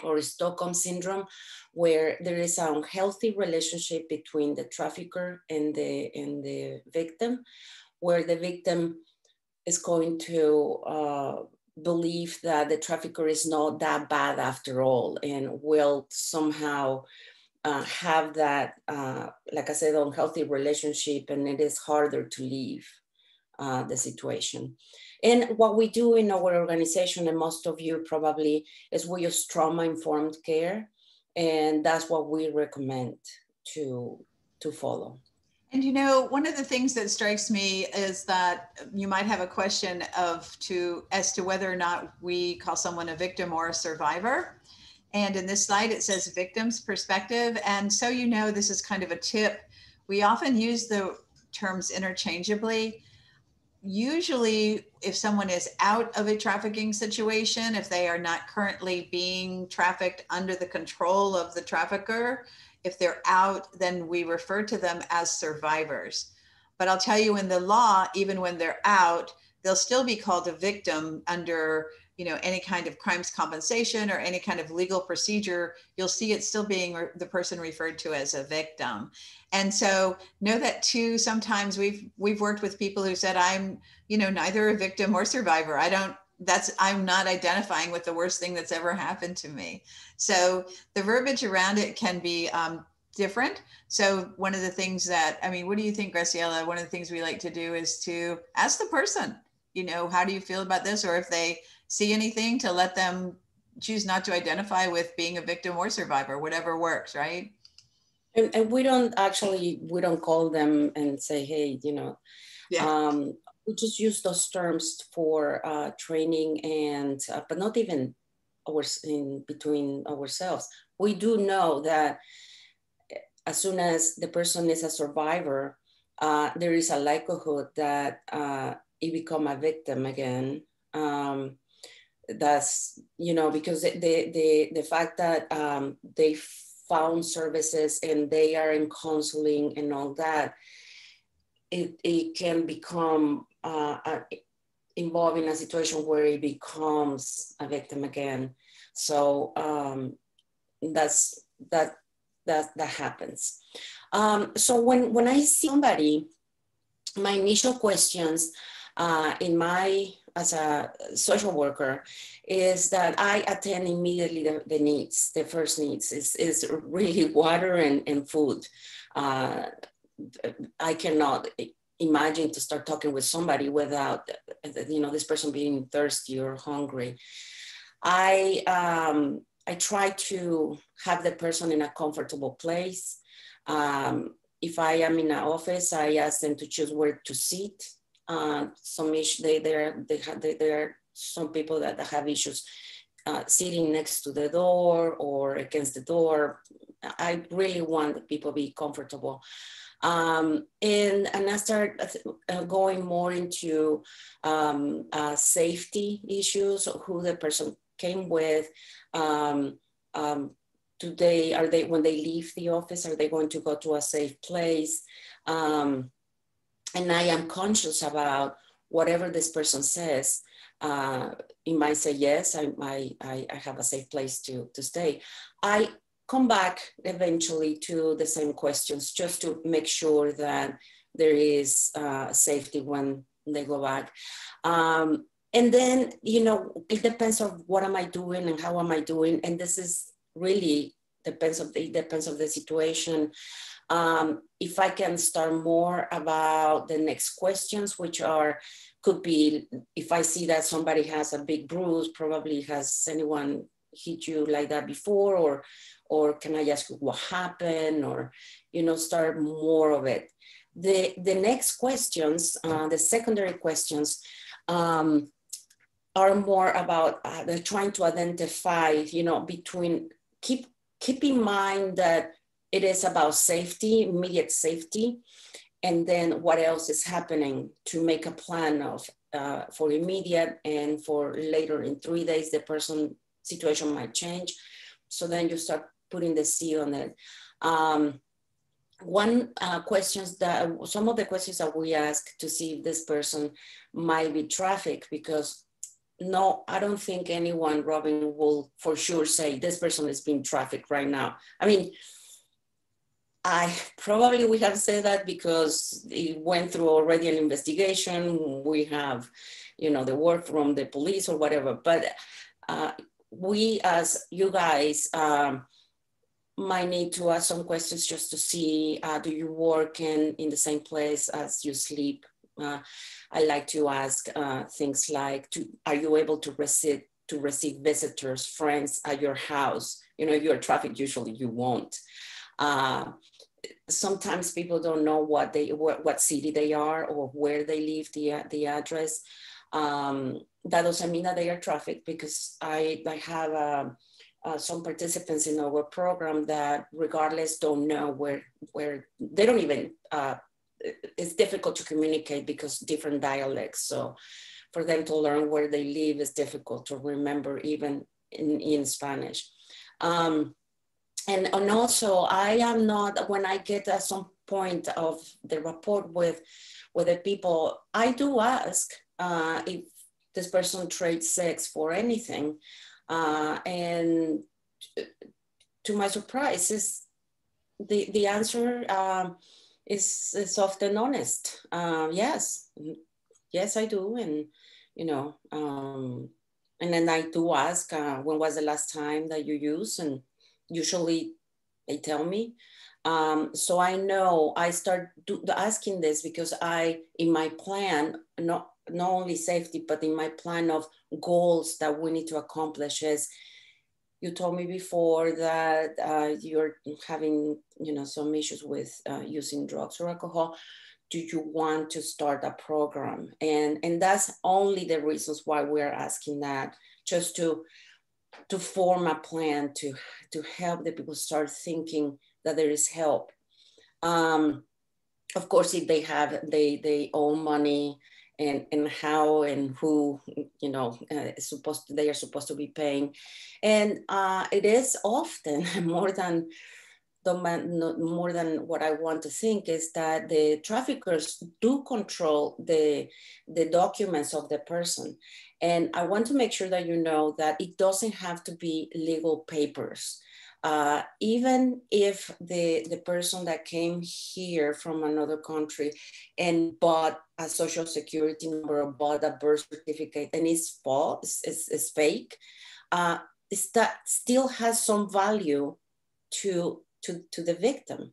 or Stockholm syndrome, where there is an unhealthy relationship between the trafficker and the victim, where the victim is going to believe that the trafficker is not that bad after all, and will somehow have that, like I said, unhealthy relationship, and it is harder to leave the situation. And what we do in our organization, and most of you probably, is we use trauma-informed care, and that's what we recommend to follow. And you know, one of the things that strikes me is that you might have a question as to whether or not we call someone a victim or a survivor. And in this slide, it says victim's perspective. And so, you know, this is kind of a tip. We often use the terms interchangeably. Usually, if someone is out of a trafficking situation, if they are not currently being trafficked under the control of the trafficker, if they're out, then we refer to them as survivors. But I'll tell you, in the law, even when they're out, they'll still be called a victim under, you know, any kind of crimes compensation or any kind of legal procedure. You'll see it still being the person referred to as a victim. And so know that too. Sometimes we've worked with people who said, I'm, you know, neither a victim or survivor. I'm not identifying with the worst thing that's ever happened to me. So the verbiage around it can be different. So one of the things that, I mean, what do you think, Graciela? One of the things we like to do is to ask the person, you know, how do you feel about this? Or if they see anything, to let them choose not to identify with being a victim or survivor, whatever works, right? And we don't call them and say, hey, you know, we just use those terms for training and, but not even in between ourselves. We do know that as soon as the person is a survivor, there is a likelihood that it become a victim again. That's, you know, because the fact that they found services and they are in counseling and all that, it can become involved in a situation where it becomes a victim again. So that happens. So when I see somebody, my initial questions as a social worker is that I attend immediately the needs. The first needs is really water and food. I cannot imagine to start talking with somebody without, you know, this person being thirsty or hungry. I try to have the person in a comfortable place. If I am in an office, I ask them to choose where to sit. There are some people that have issues sitting next to the door or against the door. I really want people to be comfortable. And I start going more into safety issues, who the person came with. When they leave the office, are they going to go to a safe place? And I am conscious about whatever this person says. He might say, yes, I have a safe place to stay. I come back eventually to the same questions just to make sure that there is safety when they go back. And then, you know, it depends on what am I doing and how am I doing. And this is really depends of the situation. If I can start more about the next questions, which could be, if I see that somebody has a big bruise, probably has anyone hit you like that before, or can I ask you what happened, or, you know, start more of it. The next questions, the secondary questions, are more about they're trying to identify, you know, between, keep in mind that it is about safety, immediate safety, and then what else is happening to make a plan of for immediate and for later in 3 days, the person situation might change. So then you start putting the C on it. Some of the questions that we ask to see if this person might be trafficked, because no, I don't think anyone, Robin, will for sure say this person is being trafficked right now. I mean, we have said that because it went through already an investigation. We have, you know, the word from the police or whatever, but we as you guys might need to ask some questions just to see, do you work in the same place as you sleep? I like to ask things like, are you able to receive visitors, friends at your house? You know, if you're trafficked, usually you won't. Sometimes people don't know what city they are or where they live, the address. That doesn't mean that they are trafficked, because I have some participants in our program that regardless don't know where they don't even, it's difficult to communicate because different dialects. So for them to learn where they live is difficult to remember even in Spanish. And also I am not, when I get some point of the report with the people, I do ask if this person trades sex for anything. And to my surprise, the answer is often honest. Yes, I do. And, and then I do ask, when was the last time that you used? And usually they tell me. So I know I start asking this because in my plan, not only safety, but in my plan of goals that we need to accomplish is, you told me before that you're having, some issues with using drugs or alcohol. Do you want to start a program? And that's only the reasons why we're asking that, just to form a plan to help the people start thinking that there is help. Of course, if they owe money, and how and who, they are supposed to be paying. And it is often more than what I want to think, is that the traffickers do control the documents of the person. And I want to make sure that you know that it doesn't have to be legal papers. Even if the person that came here from another country and bought a social security number or bought a birth certificate and it's false, it's fake, that still has some value to the victim.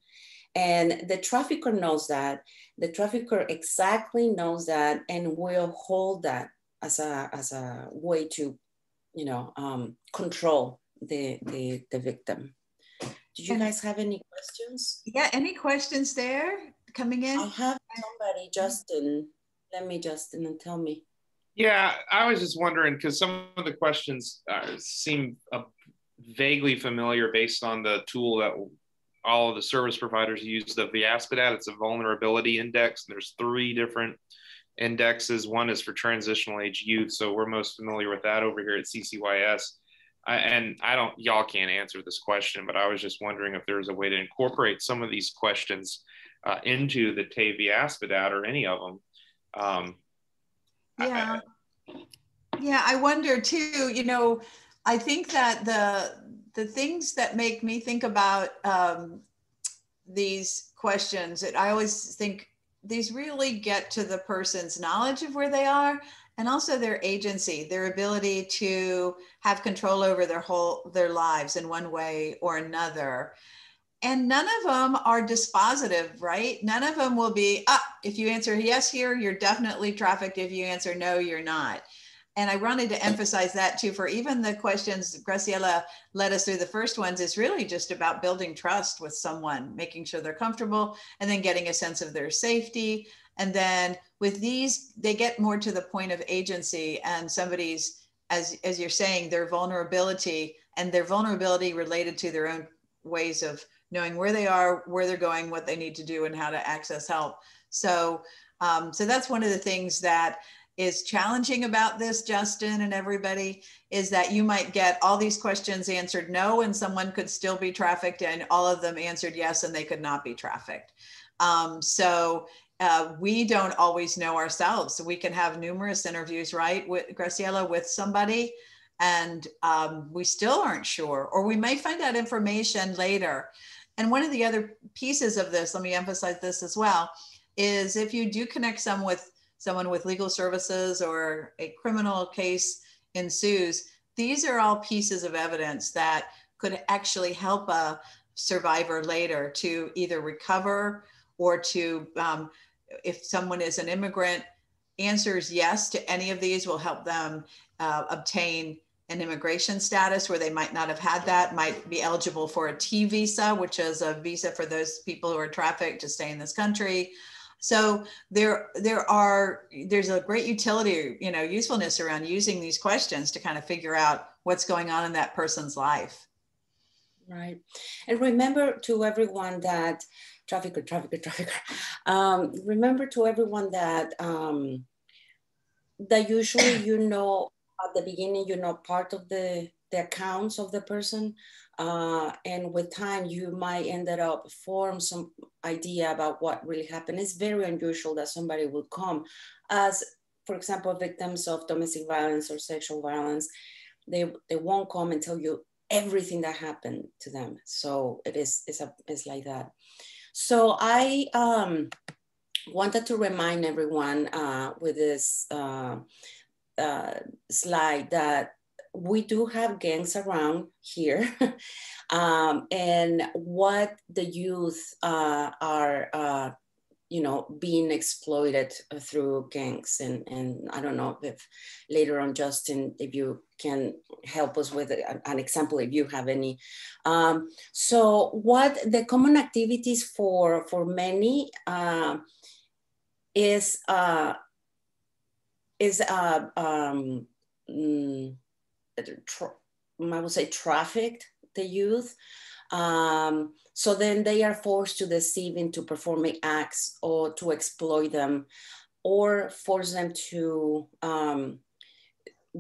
And the trafficker knows that. The trafficker exactly knows that and will hold that as a way to, control the victim. Do you guys have any questions? Yeah, any questions there coming in? I have somebody, Justin. Let me, Justin, and tell me. Yeah, I was just wondering, because some of the questions seem vaguely familiar based on the tool that all of the service providers use, the VIASPDAT. It's a vulnerability index. There's 3 different indexes. One is for transitional age youth. So we're most familiar with that over here at CCYS. Y'all can't answer this question, but I was just wondering if there's a way to incorporate some of these questions into the VIASPDAT or any of them. I wonder too, I think that the things that make me think about these questions, I always think these really get to the person's knowledge of where they are, and also their agency, their ability to have control over their lives in one way or another. And none of them are dispositive, right? None of them will be, if you answer yes here, you're definitely trafficked. If you answer no, you're not. And I wanted to emphasize that too, for even the questions Graciela led us through, the first ones is really just about building trust with someone, making sure they're comfortable, and then getting a sense of their safety. And then with these, they get more to the point of agency and somebody's, as you're saying, their vulnerability related to their own ways of knowing where they are, where they're going, what they need to do, and how to access help. So that's one of the things that is challenging about this, Justin and everybody, is that you might get all these questions answered no, and someone could still be trafficked, and all of them answered yes, and they could not be trafficked. We don't always know ourselves. So we can have numerous interviews, right, with Graciela, with somebody, and we still aren't sure, or we may find out information later. And one of the other pieces of this, let me emphasize this as well, is if you do connect someone with legal services or a criminal case ensues, these are all pieces of evidence that could actually help a survivor later to either recover or to, if someone is an immigrant, answers yes to any of these will help them obtain an immigration status where they might not have had that, might be eligible for a T visa, which is a visa for those people who are trafficked to stay in this country. So there's a great utility, usefulness around using these questions to kind of figure out what's going on in that person's life. Right. And remember to everyone that trafficker. Remember to everyone that that usually, at the beginning, part of the accounts of the person, And with time, you might end up form some idea about what really happened. It's very unusual that somebody would come as, for example, victims of domestic violence or sexual violence. They won't come and tell you everything that happened to them. So it's like that. So I wanted to remind everyone with this slide that we do have gangs around here. And what the youth are being exploited through gangs. And I don't know if later on, Justin, if you can help us with an example, if you have any. So what the common activities for many is I would say trafficked the youth. So then they are forced to deceive into performing acts or to exploit them or force them to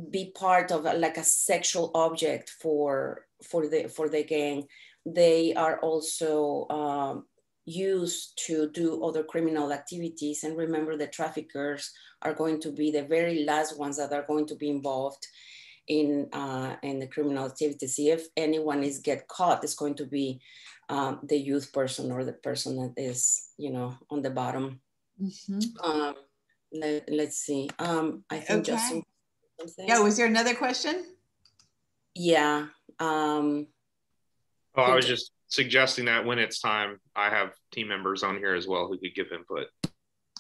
be part of like a sexual object for the gang. They are also used to do other criminal activities. And remember, the traffickers are going to be the very last ones that are going to be involved in the criminal activities. If anyone is get caught, it's going to be the youth person or the person that is, on the bottom. Mm-hmm. Let's see. I think Justin. Yeah, was there another question? Yeah. I was just suggesting that when it's time, I have team members on here as well who could give input.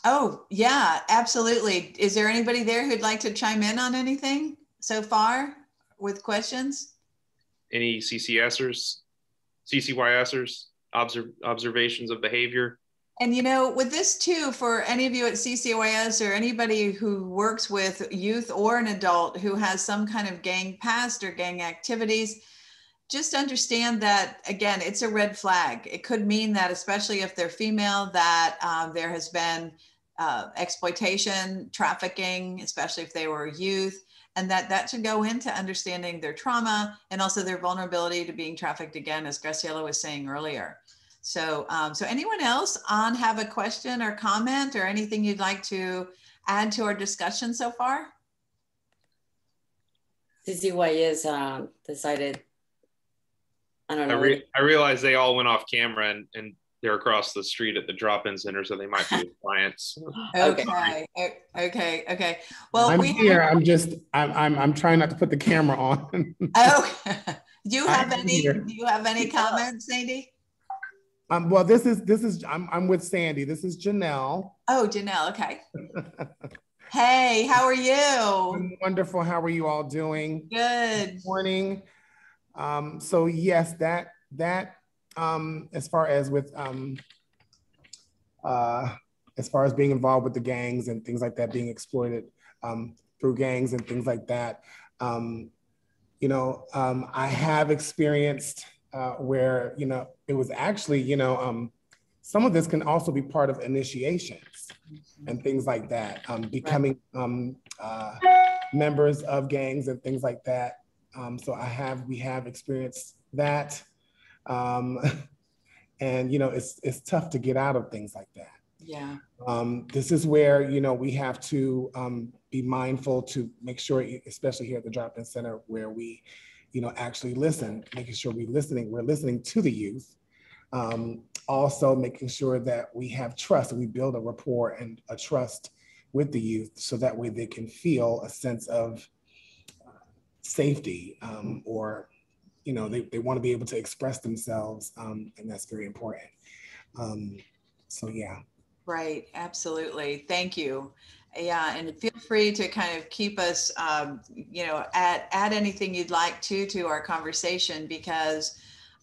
Oh, yeah, absolutely. Is there anybody there who'd like to chime in on anything so far with questions? Any CCSers, CCYSers, observations of behavior? And with this too, for any of you at CCYS or anybody who works with youth or an adult who has some kind of gang past or gang activities, just understand that, again, it's a red flag. It could mean that, especially if they're female, that there has been exploitation, trafficking, especially if they were youth, and that should go into understanding their trauma and also their vulnerability to being trafficked again, as Graciela was saying earlier. So, so anyone else have a question or comment or anything you'd like to add to our discussion so far? CCYS decided, I don't know. I realized they all went off camera and they're across the street at the drop-in center, so they might be clients. Okay. Well, I'm here. I'm trying not to put the camera on. Oh, do you have any comments, Sandy? Well, this is I'm with Sandy. This is Janelle. Oh, Janelle. Okay. Hey, how are you? I'm wonderful. How are you all doing? Good. Morning. So yes, that as far as with as far as being involved with the gangs and things like that, being exploited through gangs and things like that, I have experienced where it was actually some of this can also be part of initiations and things like that, becoming members of gangs and things like that. So we have experienced that. And it's tough to get out of things like that. Yeah. This is where we have to be mindful to make sure, especially here at the drop-in center, where we actually listen, making sure we're listening to the youth. Also making sure that we have trust and we build a rapport and a trust with the youth, so that way they can feel a sense of safety, or they want to be able to express themselves, and that's very important. So yeah. Right, absolutely. Thank you. Yeah, and feel free to kind of keep us, add anything you'd like to our conversation, because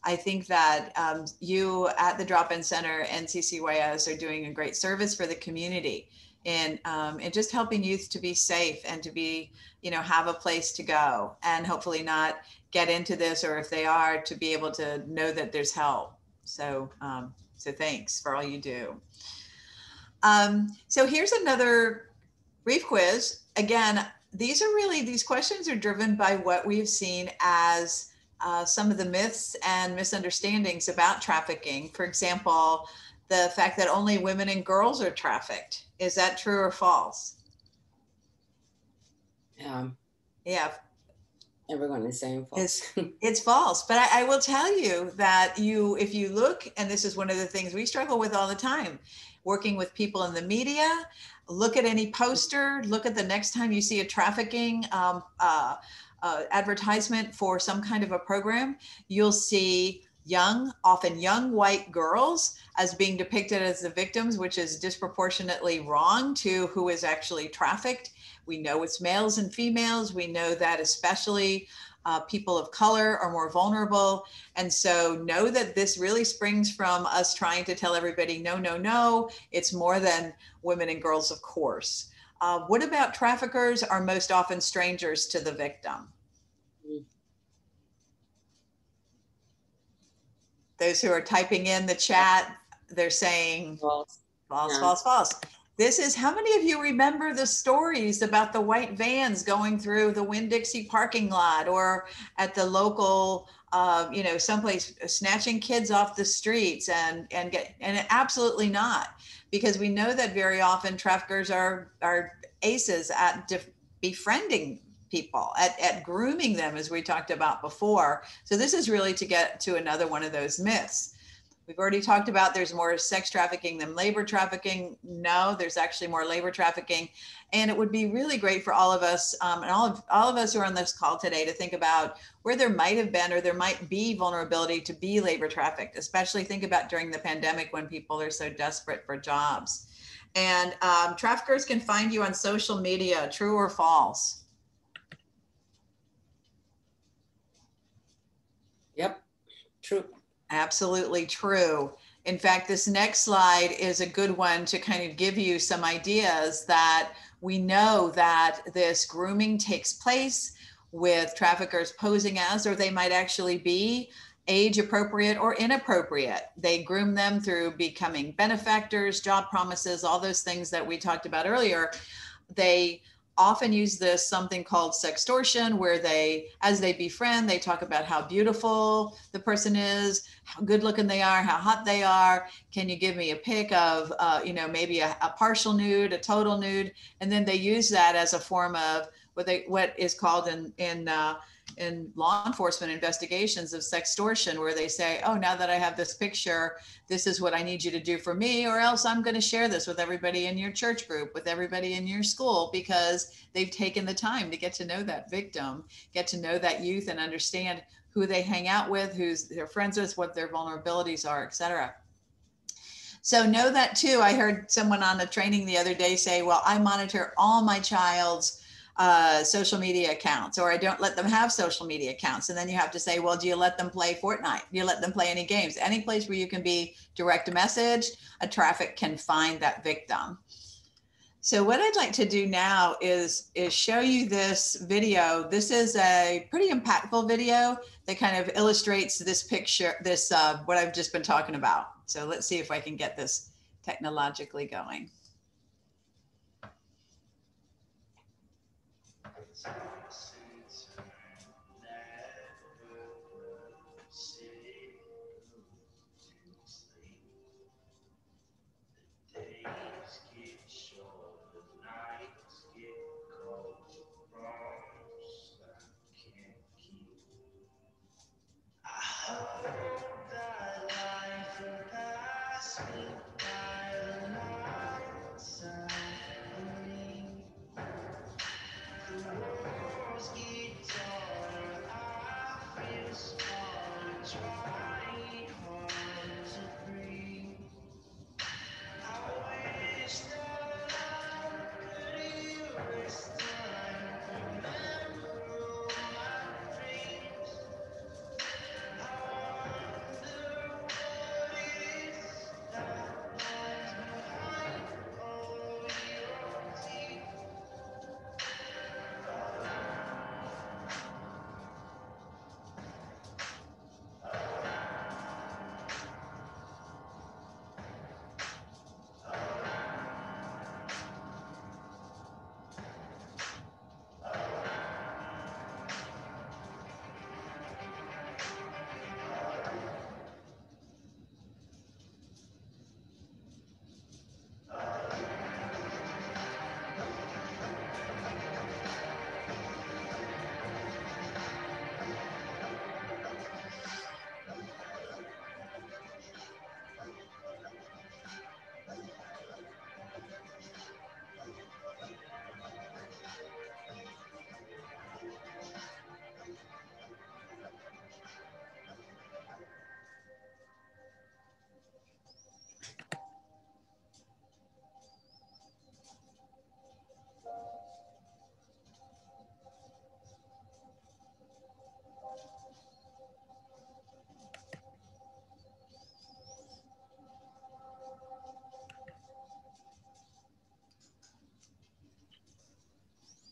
I think that you at the Drop-In Center and CCYS are doing a great service for the community, and just helping youth to be safe and to be, have a place to go, and hopefully not get into this, or if they are, to be able to know that there's help. So, so thanks for all you do. So here's another brief quiz. Again, these questions are driven by what we've seen as some of the myths and misunderstandings about trafficking. For example, the fact that only women and girls are trafficked. Is that true or false? Yeah. Everyone is saying false. It's false. But I will tell you that if you look, and this is one of the things we struggle with all the time, working with people in the media, look at any poster, look at the next time you see a trafficking advertisement for some kind of a program, you'll see often young white girls as being depicted as the victims, which is disproportionately wrong to who is actually trafficked. We know it's males and females. We know that especially people of color are more vulnerable. And so know that this really springs from us trying to tell everybody, no, no, no, it's more than women and girls, of course. What about traffickers are most often strangers to the victim? Those who are typing in the chat, they're saying false, false, false, false. This is, how many of you remember the stories about the white vans going through the Winn-Dixie parking lot or at the local, someplace snatching kids off the streets and absolutely not, because we know that very often traffickers are aces at befriending people, at grooming them, as we talked about before. So this is really to get to another one of those myths. We've already talked about there's more sex trafficking than labor trafficking. No, there's actually more labor trafficking. And it would be really great for all of us and all of us who are on this call today to think about where there might have been or there might be vulnerability to be labor trafficked, especially think about during the pandemic when people are so desperate for jobs. And traffickers can find you on social media, true or false? Yep, true. Absolutely true. In fact, this next slide is a good one to kind of give you some ideas that we know that this grooming takes place with traffickers posing as, or they might actually be, age appropriate or inappropriate. They groom them through becoming benefactors, job promises, all those things that we talked about earlier. They often use this something called sextortion, where as they befriend, they talk about how beautiful the person is, how good looking they are, how hot they are. Can you give me a pic of, maybe a partial nude, a total nude? And then they use that as a form of what is called in law enforcement investigations of sextortion, where they say, oh, now that I have this picture, this is what I need you to do for me, or else I'm going to share this with everybody in your church group, with everybody in your school, because they've taken the time to get to know that victim, get to know that youth, and understand who they hang out with, who's they're friends with, what their vulnerabilities are, et cetera. So know that too. I heard someone on a training the other day say, well, I monitor all my child's social media accounts, or I don't let them have social media accounts. And then you have to say, well, do you let them play Fortnite? Do you let them play any games? Any place where you can be direct message, a traffic can find that victim. So what I'd like to do now is show you this video. This is a pretty impactful video that kind of illustrates this picture, what I've just been talking about. So let's see if I can get this technologically going.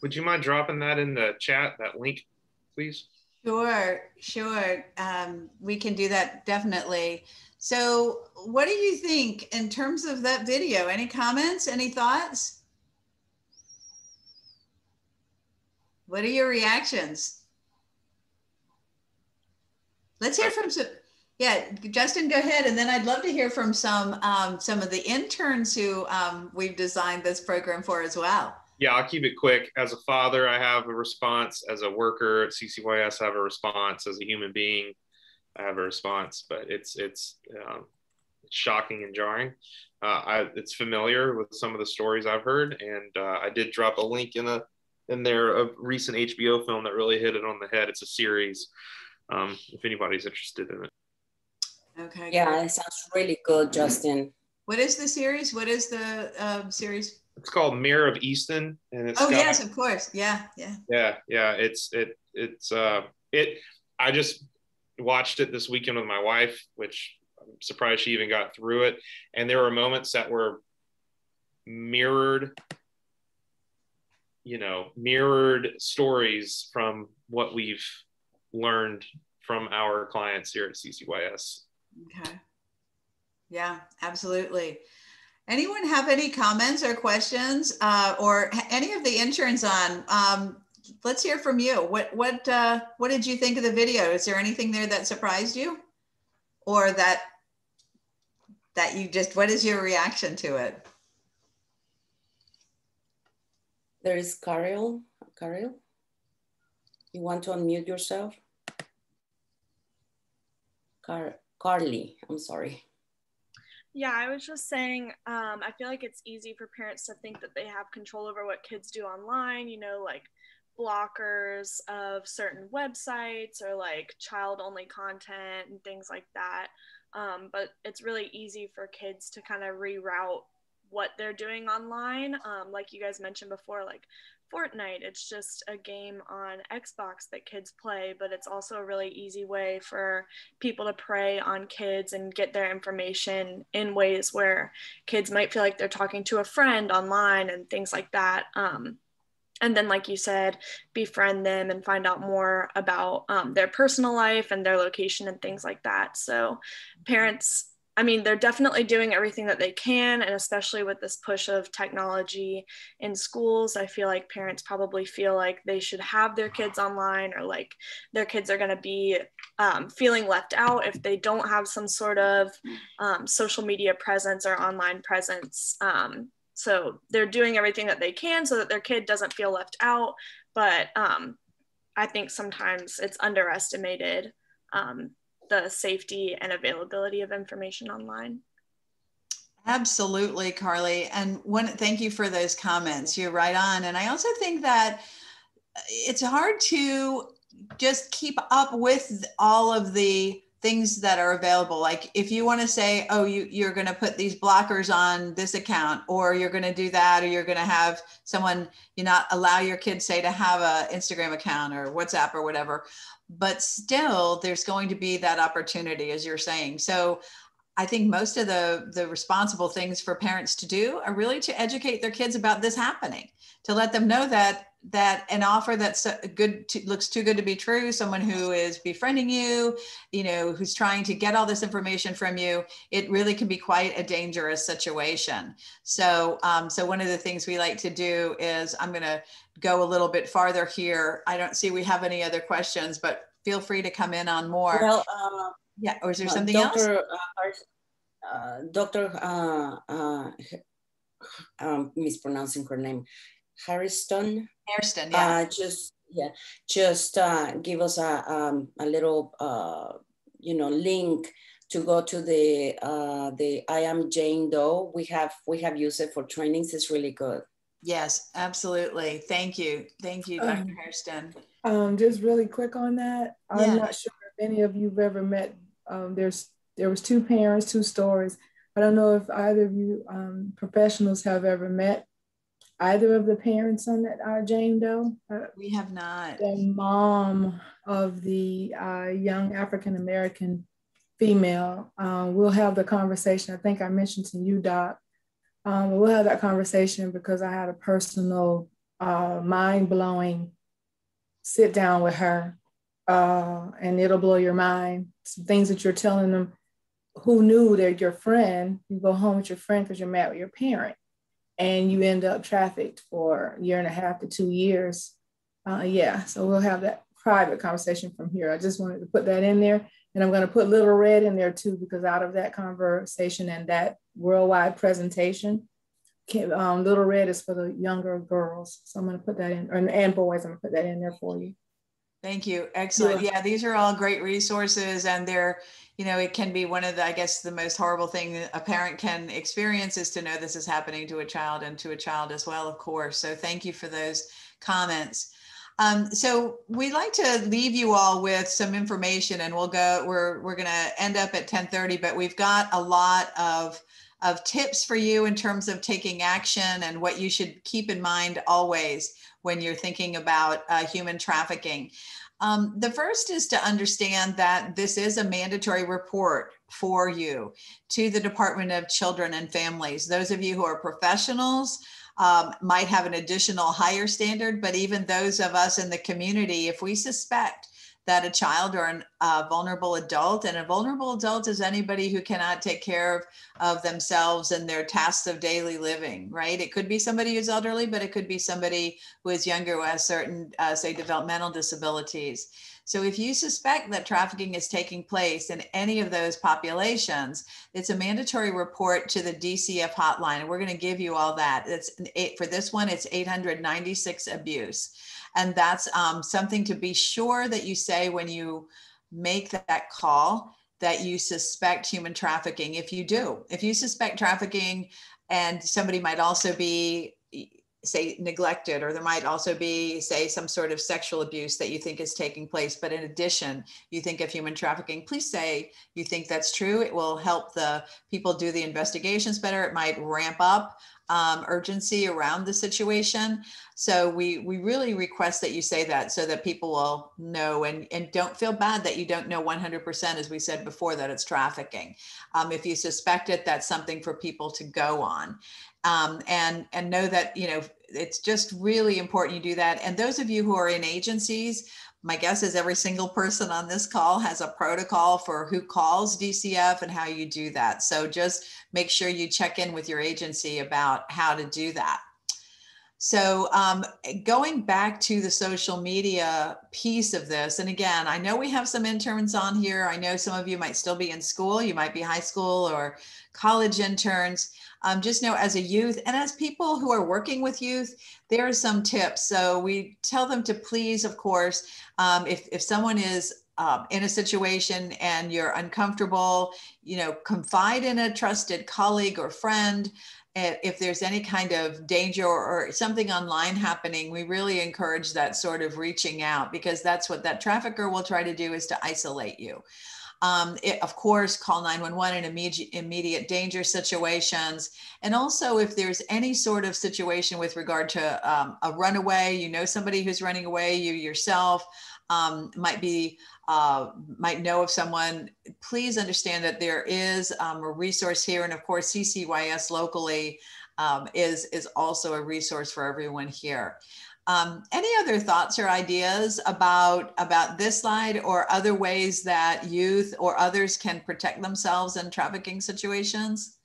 Would you mind dropping that in the chat, that link, please? Sure, sure. We can do that definitely. So what do you think in terms of that video? Any comments, any thoughts? What are your reactions? Let's hear from some, yeah, Justin, go ahead. And then I'd love to hear from some of the interns who we've designed this program for as well. Yeah, I'll keep it quick. As a father, I have a response. As a worker at CCYS, I have a response. As a human being, I have a response. But it's shocking and jarring. It's familiar with some of the stories I've heard, and I did drop a link in there a recent HBO film that really hit it on the head. It's a series. If anybody's interested in it. Okay. Yeah, great. it sounds really good, Justin. What is the series? What is the series? It's called Mayor of Easton, and it's yes, of course. Yeah. I just watched it this weekend with my wife, which I'm surprised she even got through it. And there were moments that were mirrored stories from what we've learned from our clients here at CCYS. Okay. Yeah, absolutely. Anyone have any comments or questions or any of the interns on? Let's hear from you. What did you think of the video? Is there anything there that surprised you, or that you just? What is your reaction to it? There is Carol. Carol, you want to unmute yourself? Carly, I'm sorry. Yeah, I was just saying, I feel like it's easy for parents to think that they have control over what kids do online, like blockers of certain websites or like child-only content and things like that. But it's really easy for kids to kind of reroute what they're doing online. Like you guys mentioned before, like Fortnite, it's just a game on Xbox that kids play, but it's also a really easy way for people to prey on kids and get their information in ways where kids might feel like they're talking to a friend online and things like that. And then, like you said, befriend them and find out more about their personal life and their location and things like that. So parents, they're definitely doing everything that they can, and especially with this push of technology in schools, I feel like parents probably feel like they should have their kids online, or like their kids are going to be feeling left out if they don't have some sort of social media presence or online presence. So they're doing everything that they can so that their kid doesn't feel left out. But I think sometimes it's underestimated, the safety and availability of information online. Absolutely, Carly. And thank you for those comments. You're right on. And I also think that it's hard to just keep up with all of the things that are available. Like if you want to say, oh, you're going to put these blockers on this account, or you're going to do that, or you're going to have someone, not allow your kids, say, to have an Instagram account or WhatsApp or whatever. But still, there's going to be that opportunity, as you're saying. So I think most of the responsible things for parents to do are really to educate their kids about this happening, to let them know that an offer that's looks too good to be true, someone who is befriending you, who's trying to get all this information from you, it really can be quite a dangerous situation. So, so one of the things we like to do is, I'm going to go a little bit farther here. I don't see we have any other questions, but feel free to come in on more. Well, yeah, or is there something else? Mispronouncing her name. Hairston, yeah. Just give us a little, link to go to the I Am Jane Doe. We have used it for trainings. It's really good. Yes, absolutely. Thank you, Dr. Hairston. Just really quick on that. Yeah. I'm not sure if any of you've ever met. There was two parents, two stories. I don't know if either of you professionals have ever met either of the parents on that Jane Doe. We have not. The mom of the young African-American female. We'll have the conversation. I think I mentioned to you, Doc. We'll have that conversation because I had a personal mind-blowing sit down with her, and it'll blow your mind. Some things that you're telling them, who knew that your friend, you go home with your friend because you're mad with your parent, and you end up trafficked for 1.5 to 2 years. Yeah, so we'll have that private conversation from here. I just wanted to put that in there. And I'm going to put Little Red in there too, because out of that conversation and that worldwide presentation, Little Red is for the younger girls. So I'm going to put that in, and boys, I'm going to put that in there for you. Thank you. Excellent. Yeah, these are all great resources, and they're, you know, it can be one of the, I guess, the most horrible thing a parent can experience is to know this is happening to a child, and to a child as well, of course. So thank you for those comments. So we'd like to leave you all with some information, and we're going to end up at 10:30, but we've got a lot of tips for you in terms of taking action and what you should keep in mind always when you're thinking about human trafficking. The first is to understand that this is a mandatory report for you to the Department of Children and Families. Those of you who are professionals might have an additional higher standard, but even those of us in the community, if we suspect that a child or a vulnerable adult, and a vulnerable adult is anybody who cannot take care of themselves and their tasks of daily living, right? It could be somebody who's elderly, but it could be somebody who is younger, who has certain, say, developmental disabilities. So if you suspect that trafficking is taking place in any of those populations, it's a mandatory report to the DCF hotline. And we're going to give you all that. For this one, it's 896 abuse. And that's something to be sure that you say when you make that call, that you suspect human trafficking. If you suspect trafficking, and somebody might also be, say, neglected, or there might also be, say, some sort of sexual abuse that you think is taking place, but in addition, you think of human trafficking, please say you think that's true. It will help the people do the investigations better. It might ramp up urgency around the situation. So we really request that you say that, so that people will know, and don't feel bad that you don't know 100%, as we said before, that it's trafficking. If you suspect it, that's something for people to go on. And know that, you know, it's just really important you do that. And those of you who are in agencies, my guess is every single person on this call has a protocol for who calls DCF and how you do that. So just make sure you check in with your agency about how to do that. So going back to the social media piece of this, and again, I know we have some interns on here. I know some of you might still be in school. You might be high school or college interns. Just know, as a youth and as people who are working with youth, there are some tips. So we tell them to please, of course, if someone is in a situation and you're uncomfortable, you know, confide in a trusted colleague or friend. If there's any kind of danger or something online happening, we really encourage that sort of reaching out, because that's what that trafficker will try to do, is to isolate you. Of course, call 911 in immediate danger situations. And also, if there's any sort of situation with regard to a runaway, you know, somebody who's running away, you yourself might know of someone, please understand that there is a resource here. And of course, CCYS locally is also a resource for everyone here. Any other thoughts or ideas about this slide, or other ways that youth or others can protect themselves in trafficking situations?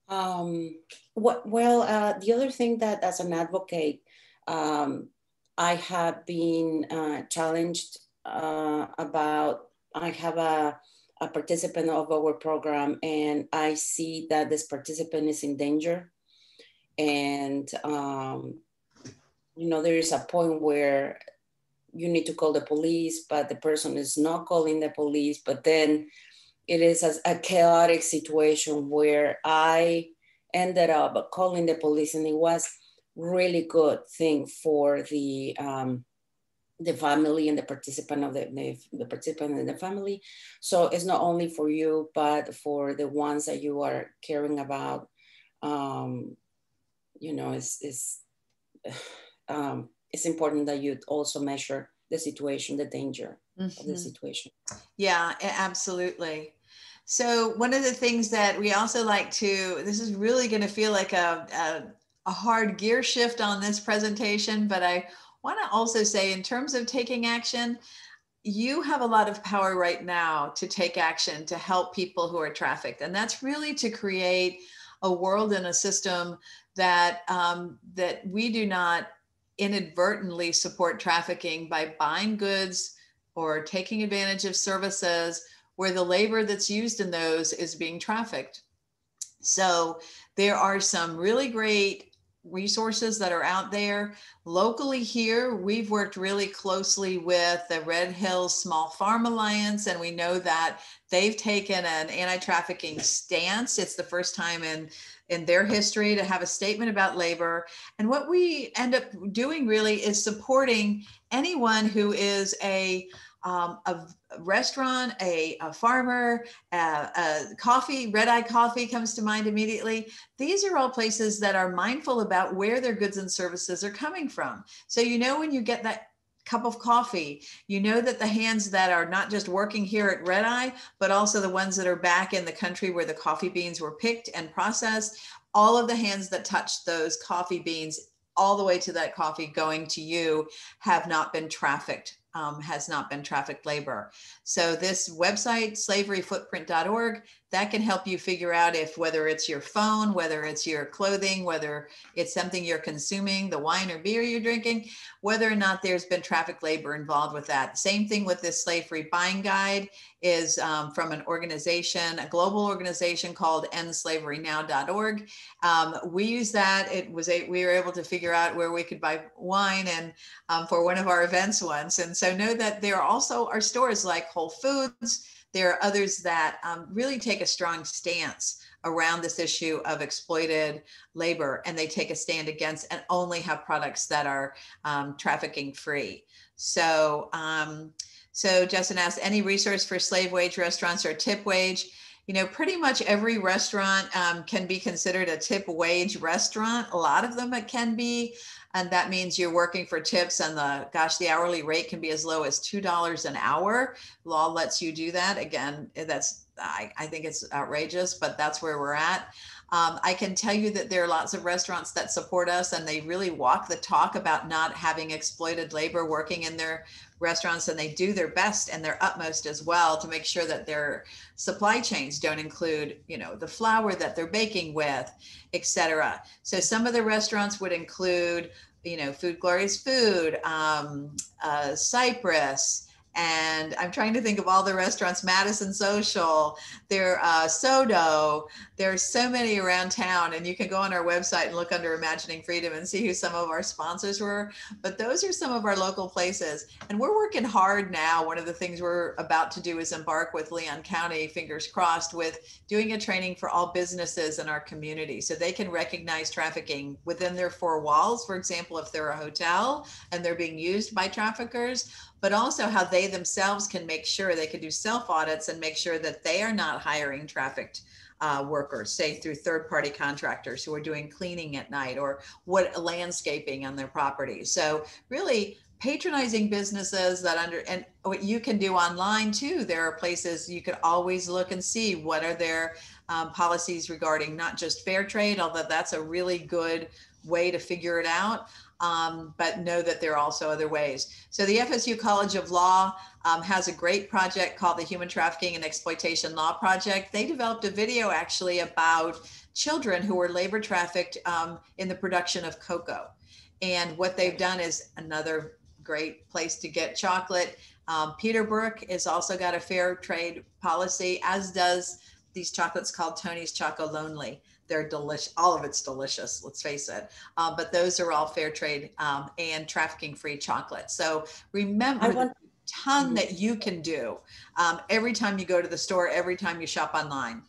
The other thing that, as an advocate, I have been challenged about. I have a participant of our program, and I see that this participant is in danger. And, you know, there is a point where you need to call the police, but the person is not calling the police. But then it is a chaotic situation where I ended up calling the police, and it was really good thing for the family and the participant of the participant and the family. So it's not only for you, but for the ones that you are caring about. You know, it's important that you also measure the situation, the danger of the situation. Yeah, absolutely. So one of the things that we also like to, this is really going to feel like a hard gear shift on this presentation, but I want to also say, in terms of taking action, you have a lot of power right now to take action to help people who are trafficked. And that's really to create a world and a system that, that we do not inadvertently support trafficking by buying goods or taking advantage of services where the labor that's used in those is being trafficked. So there are some really great resources that are out there. Locally here, we've worked really closely with the Red Hills Small Farm Alliance, and we know that they've taken an anti-trafficking stance. It's the first time in their history to have a statement about labor. And what we end up doing really is supporting anyone who is a restaurant, a farmer, a coffee, Red Eye Coffee comes to mind immediately. These are all places that are mindful about where their goods and services are coming from. So, you know, when you get that cup of coffee, you know that the hands that are not just working here at Red Eye, but also the ones that are back in the country where the coffee beans were picked and processed, all of the hands that touched those coffee beans all the way to that coffee going to you have not been trafficked. Has not been trafficked labor. So this website, slaveryfootprint.org, that can help you figure out if whether it's your phone, whether it's your clothing, whether it's something you're consuming, the wine or beer you're drinking, whether or not there's been trafficked labor involved with that. Same thing with this slave-free buying guide is from an organization, a global organization called endslaverynow.org. We use that. We were able to figure out where we could buy wine and for one of our events once. And so know that there also are stores like Whole Foods. There are others that really take a strong stance around this issue of exploited labor, and they take a stand against and only have products that are trafficking free. So, so Justin asked, any resource for slave wage restaurants or tip wage? You know, pretty much every restaurant can be considered a tip wage restaurant. A lot of them it can be. And that means you're working for tips, and the hourly rate can be as low as $2 an hour. Law lets you do that. Again, I think it's outrageous, but that's where we're at. I can tell you that there are lots of restaurants that support us, and they really walk the talk about not having exploited labor working in their restaurants, and they do their best and their utmost as well to make sure that their supply chains don't include, you know, the flour that they're baking with, etc. So some of the restaurants would include, you know, Food Glorious Food, Cypress, and I'm trying to think of all the restaurants, Madison Social, there, Sodo. There's so many around town, and you can go on our website and look under Imagining Freedom and see who some of our sponsors were. But those are some of our local places, and we're working hard now. One of the things we're about to do is embark with Leon County, fingers crossed, with doing a training for all businesses in our community so they can recognize trafficking within their four walls. For example, if they're a hotel and they're being used by traffickers, but also how they themselves can make sure they can do self audits and make sure that they are not hiring trafficked workers, say through third-party contractors who are doing cleaning at night or landscaping on their property. So really patronizing businesses and what you can do online too. There are places you could always look and see what are their policies regarding not just fair trade, although that's a really good way to figure it out. But know that there are also other ways. So the FSU College of Law has a great project called the Human Trafficking and Exploitation Law Project. They developed a video actually about children who were labor trafficked in the production of cocoa. And what they've done is another great place to get chocolate. Peterbrook has also got a fair trade policy, as does these chocolates called Tony's Choco Lonely. They're delicious. All of it's delicious, let's face it. But those are all fair trade and trafficking-free chocolate. So remember the ton that you can do every time you go to the store, every time you shop online.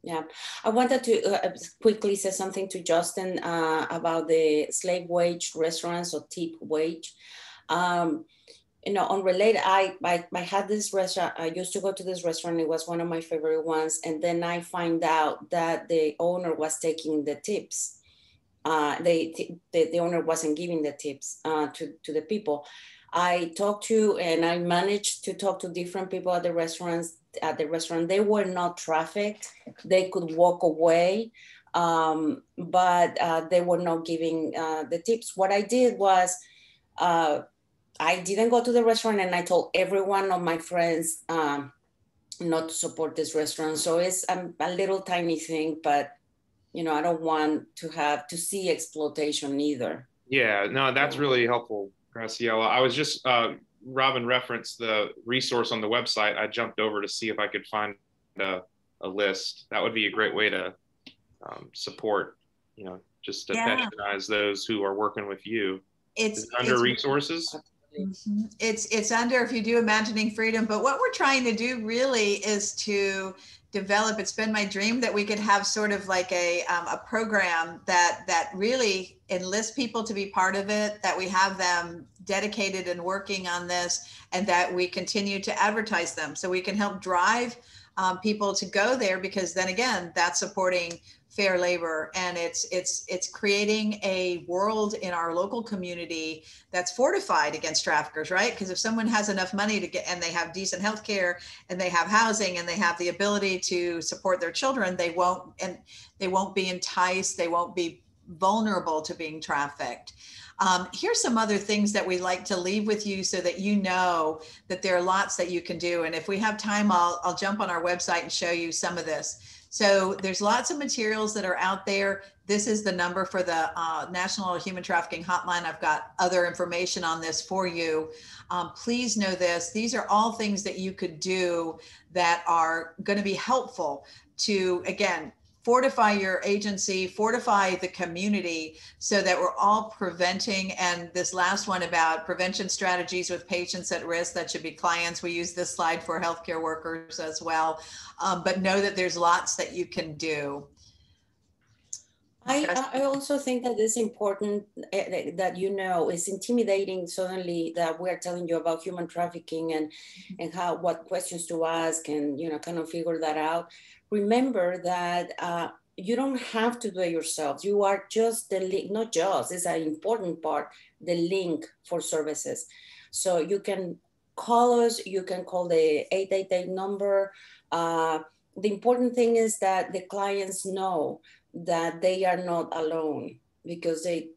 Yeah, I wanted to quickly say something to Justin about the slave wage restaurants or tip wage. You know, unrelated, I had this restaurant. I used to go to this restaurant. It was one of my favorite ones. And then I find out that the owner was taking the tips. The owner wasn't giving the tips to the people. I talked to, and I managed to talk to different people at the restaurant. They were not trafficked. They could walk away. but they were not giving the tips. What I did was, I didn't go to the restaurant, and I told every one of my friends not to support this restaurant. So it's a little tiny thing, but you know, I don't want to see exploitation either. Yeah, no, that's really helpful, Graciela. I was just, Robin referenced the resource on the website. I jumped over to see if I could find a list. That would be a great way to support, you know, just to patronize those who are working with you. It's under resources. It's under, if you do Imagining Freedom, but what we're trying to do really is to develop, it's been my dream that we could have sort of like a program that really enlists people to be part of it, that we have them dedicated and working on this, and that we continue to advertise them so we can help drive people to go there, because then again, that's supporting fair labor, and it's creating a world in our local community that's fortified against traffickers, right? Because if someone has enough money to get, and they have decent health care, and they have housing, and they have the ability to support their children, they won't be enticed, they won't be vulnerable to being trafficked. Here's some other things that we like to leave with you so that you know that there are lots that you can do. And if we have time, I'll jump on our website and show you some of this. So there's lots of materials that are out there. This is the number for the National Human Trafficking Hotline. I've got other information on this for you. Please know this. These are all things that you could do that are going to be helpful to, again, fortify your agency, fortify the community, so that we're all preventing. And this last one about prevention strategies with patients at risk, that should be clients. We use this slide for healthcare workers as well. But know that there's lots that you can do. I also think that it's important that, you know, it's intimidating suddenly that we're telling you about human trafficking and what questions to ask, and, you know, kind of figure that out. Remember that you don't have to do it yourself. You are just the link, not just, it's an important part, the link for services. So you can call us, you can call the 888 number. The important thing is that the clients know that they are not alone, because they,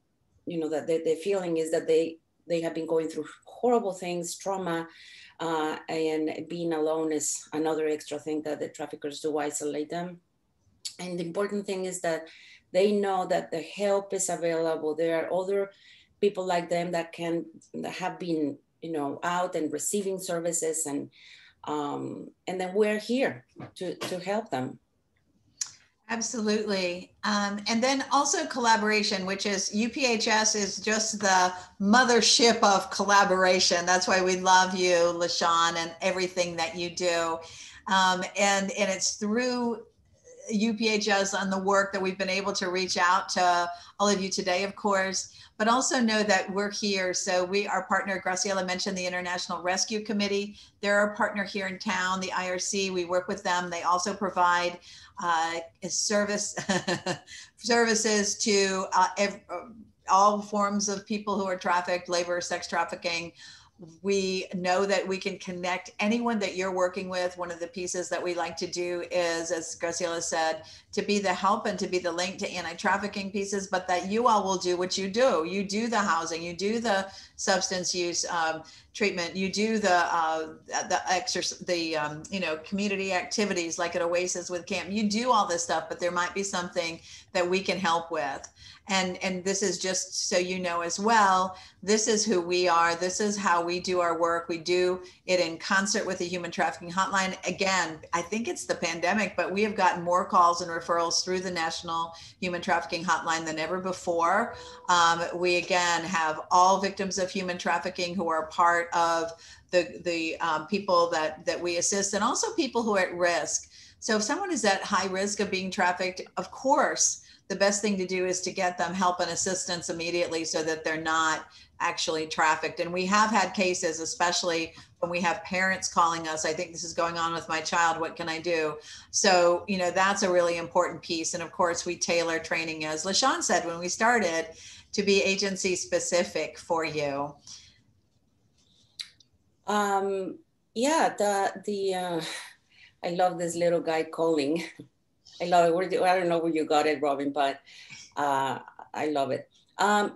you know, that the feeling is that they have been going through horrible things, trauma, and being alone is another extra thing that the traffickers do, isolate them. And the important thing is that they know that the help is available. There are other people like them that have been, you know, out and receiving services, and then we're here to help them. Absolutely. And then also collaboration, which is UPHS is just the mothership of collaboration. That's why we love you, LaShawn, and everything that you do. And it's through UPHS and the work that we've been able to reach out to all of you today, of course, but also know that we're here. So our partner, Graciela mentioned the International Rescue Committee. They're our partner here in town, the IRC. We work with them. They also provide services to all forms of people who are trafficked, labor, sex trafficking. We know that we can connect anyone that you're working with. One of the pieces that we like to do is, as Graciela said, to be the help and to be the link to anti-trafficking pieces, but that you all will do what you do. You do the housing, you do the substance use treatment, you do the exercise, you know, community activities like at Oasis with camp. You do all this stuff, but there might be something that we can help with. And this is just so you know as well, this is who we are. This is how we do our work. We do it in concert with the Human Trafficking Hotline. Again, I think it's the pandemic, but we have gotten more calls and referrals through the National Human Trafficking Hotline than ever before. We again have all victims of human trafficking who are part of the people that we assist, and also people who are at risk. So if someone is at high risk of being trafficked, of course, the best thing to do is to get them help and assistance immediately so that they're not actually trafficked. And we have had cases, especially when we have parents calling us, I think this is going on with my child, what can I do? So, you know, that's a really important piece. And of course, we tailor training, as LaShawn said when we started, to be agency specific for you. Yeah, I love this little guy calling. I love it. I don't know where you got it, Robin, but I love it.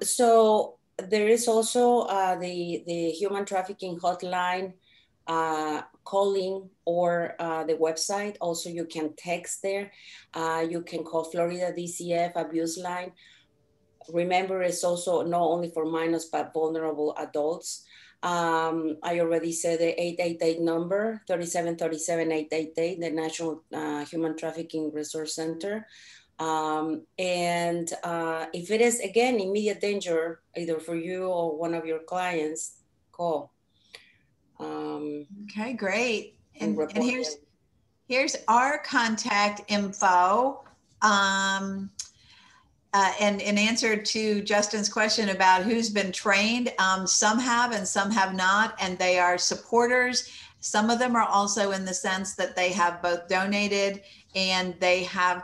So there is also the human trafficking hotline, calling, or the website. Also, you can text there. You can call Florida DCF abuse line. Remember, it's also not only for minors, but vulnerable adults. I already said the 888 number, 3737-888, the National Human Trafficking Resource Center. And if it is, again, immediate danger, either for you or one of your clients, call. Okay, great. And here's our contact info. And in answer to Justin's question about who's been trained, some have and some have not, and they are supporters. Some of them are also in the sense that they have both donated and they have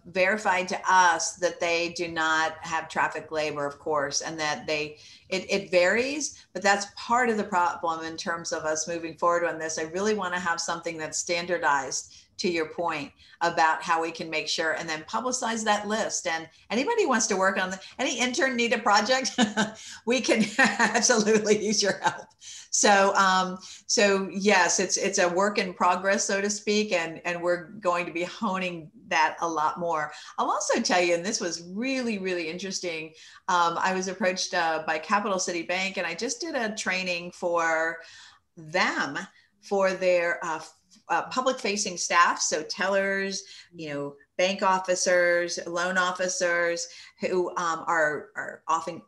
verified to us that they do not have traffic labor, of course, and that it varies, but that's part of the problem in terms of us moving forward on this. I really want to have something that's standardized, to your point about how we can make sure, and then publicize that list. And anybody who wants to work on any intern need a project, we can absolutely use your help. So, so yes, it's a work in progress, so to speak, and we're going to be honing that a lot more. I'll also tell you, and this was really, really interesting. I was approached by Capital City Bank, and I just did a training for them for their public facing staff. So tellers, bank officers, loan officers who are often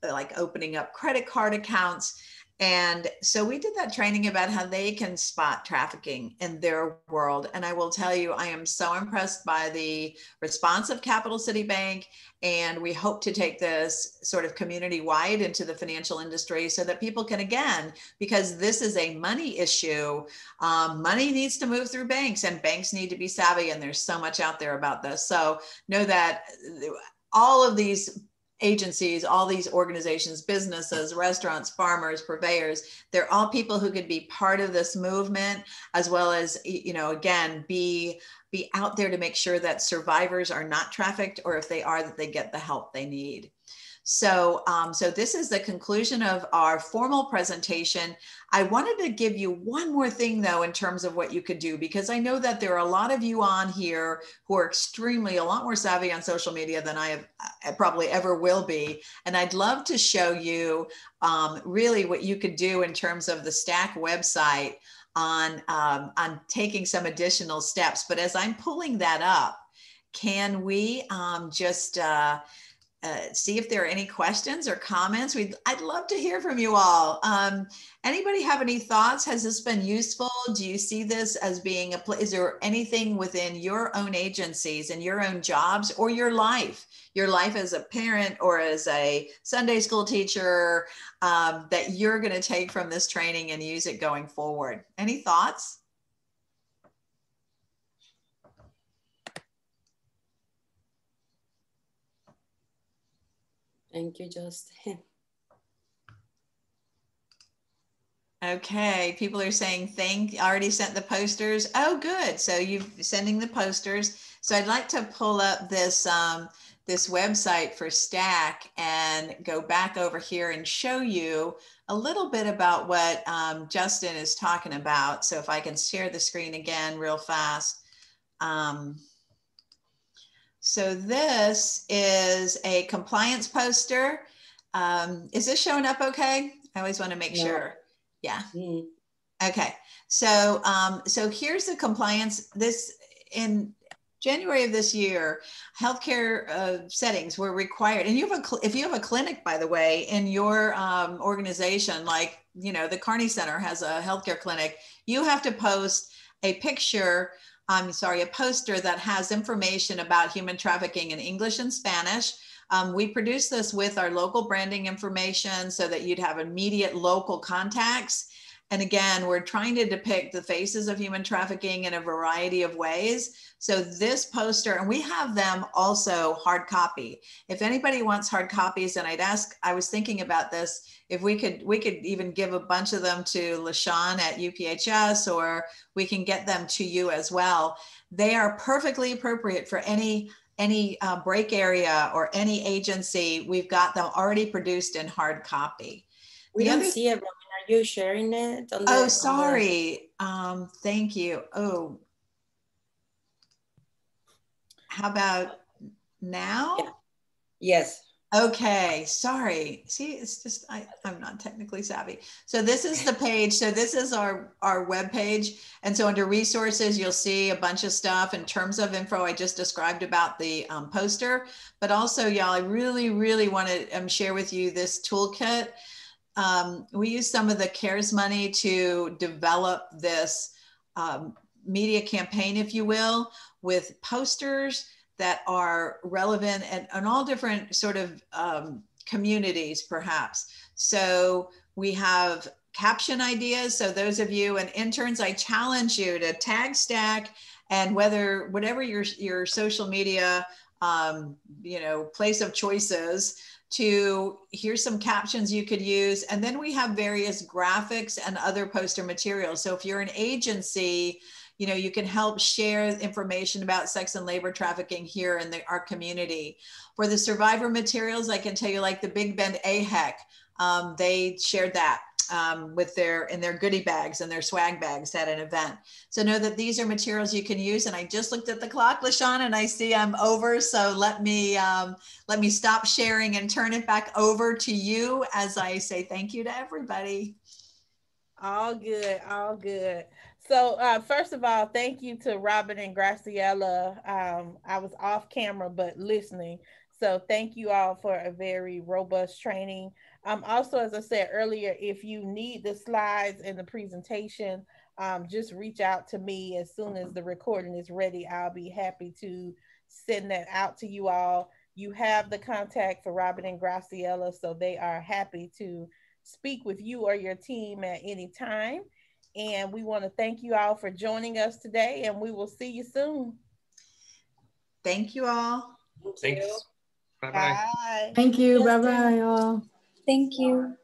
like opening up credit card accounts. And so we did that training about how they can spot trafficking in their world. And I will tell you, I am so impressed by the response of Capital City Bank. And we hope to take this sort of community wide into the financial industry so that people can, again, because this is a money issue, money needs to move through banks and banks need to be savvy. And there's so much out there about this. So know that all of these agencies, all these organizations, businesses, restaurants, farmers, purveyors, they're all people who could be part of this movement, as well as, again, be out there to make sure that survivors are not trafficked, or if they are, that they get the help they need. So, so this is the conclusion of our formal presentation. I wanted to give you one more thing though, in terms of what you could do, because I know that there are a lot of you on here who are a lot more savvy on social media than I probably ever will be. And I'd love to show you really what you could do in terms of the STAC website on taking some additional steps. But as I'm pulling that up, can we just see if there are any questions or comments? I'd love to hear from you all. Anybody have any thoughts? Has this been useful? Do you see this as being is there anything within your own agencies and your own jobs or your life as a parent or as a Sunday school teacher that you're going to take from this training and use it going forward? Any thoughts? Thank you, Justin. Okay, people are saying already sent the posters. Oh, good. So you're sending the posters. So I'd like to pull up this this website for STAC and go back over here and show you a little bit about what Justin is talking about. So if I can share the screen again real fast. So this is a compliance poster. Is this showing up okay? I always want to make sure. Yeah. Okay. So, so here's the compliance. This in January of this year, healthcare settings were required. And if you have a clinic, by the way, in your organization, like, the Carney Center has a healthcare clinic, you have to post a picture, a poster that has information about human trafficking in English and Spanish. We produce this with our local branding information so that you'd have immediate local contacts. And again, we're trying to depict the faces of human trafficking in a variety of ways. So this poster, and we have them also hard copy. If anybody wants hard copies, and I was thinking about this, if we could even give a bunch of them to LaShawn at UPHS, or we can get them to you as well. They are perfectly appropriate for any break area or any agency. We've got them already produced in hard copy. We don't see it, Robin. Are you sharing it? On the, oh, sorry. Thank you. Oh, how about now? Yeah. Yes. Okay, sorry. See, it's just, I'm not technically savvy. So this is the page. So this is our web page. And so under resources, you'll see a bunch of stuff in terms of info I just described about the poster. But also, y'all, I really, really want to share with you this toolkit. We use some of the CARES money to develop this media campaign, if you will, with posters that are relevant and all different sort of communities, perhaps. So we have caption ideas. So those of you and interns, I challenge you to tag stack, and whatever your social media, place of choices, to here's some captions you could use. And then we have various graphics and other poster materials. So if you're an agency, you can help share information about sex and labor trafficking here in our community. For the survivor materials, I can tell you, like the Big Bend AHEC, they shared that in their goodie bags and their swag bags at an event. So know that these are materials you can use. And I just looked at the clock, LaShawn, and I see I'm over. So let me stop sharing and turn it back over to you as I say thank you to everybody. All good, all good. So first of all, thank you to Robin and Graciela. I was off camera, but listening. So thank you all for a very robust training. Also, as I said earlier, if you need the slides and the presentation, just reach out to me as soon as the recording is ready. I'll be happy to send that out to you all. You have the contact for Robin and Graciela, so they are happy to speak with you or your team at any time. And we want to thank you all for joining us today, and we will see you soon. Thank you all. Thanks. Bye-bye. Thank you. Bye-bye all. Thank you.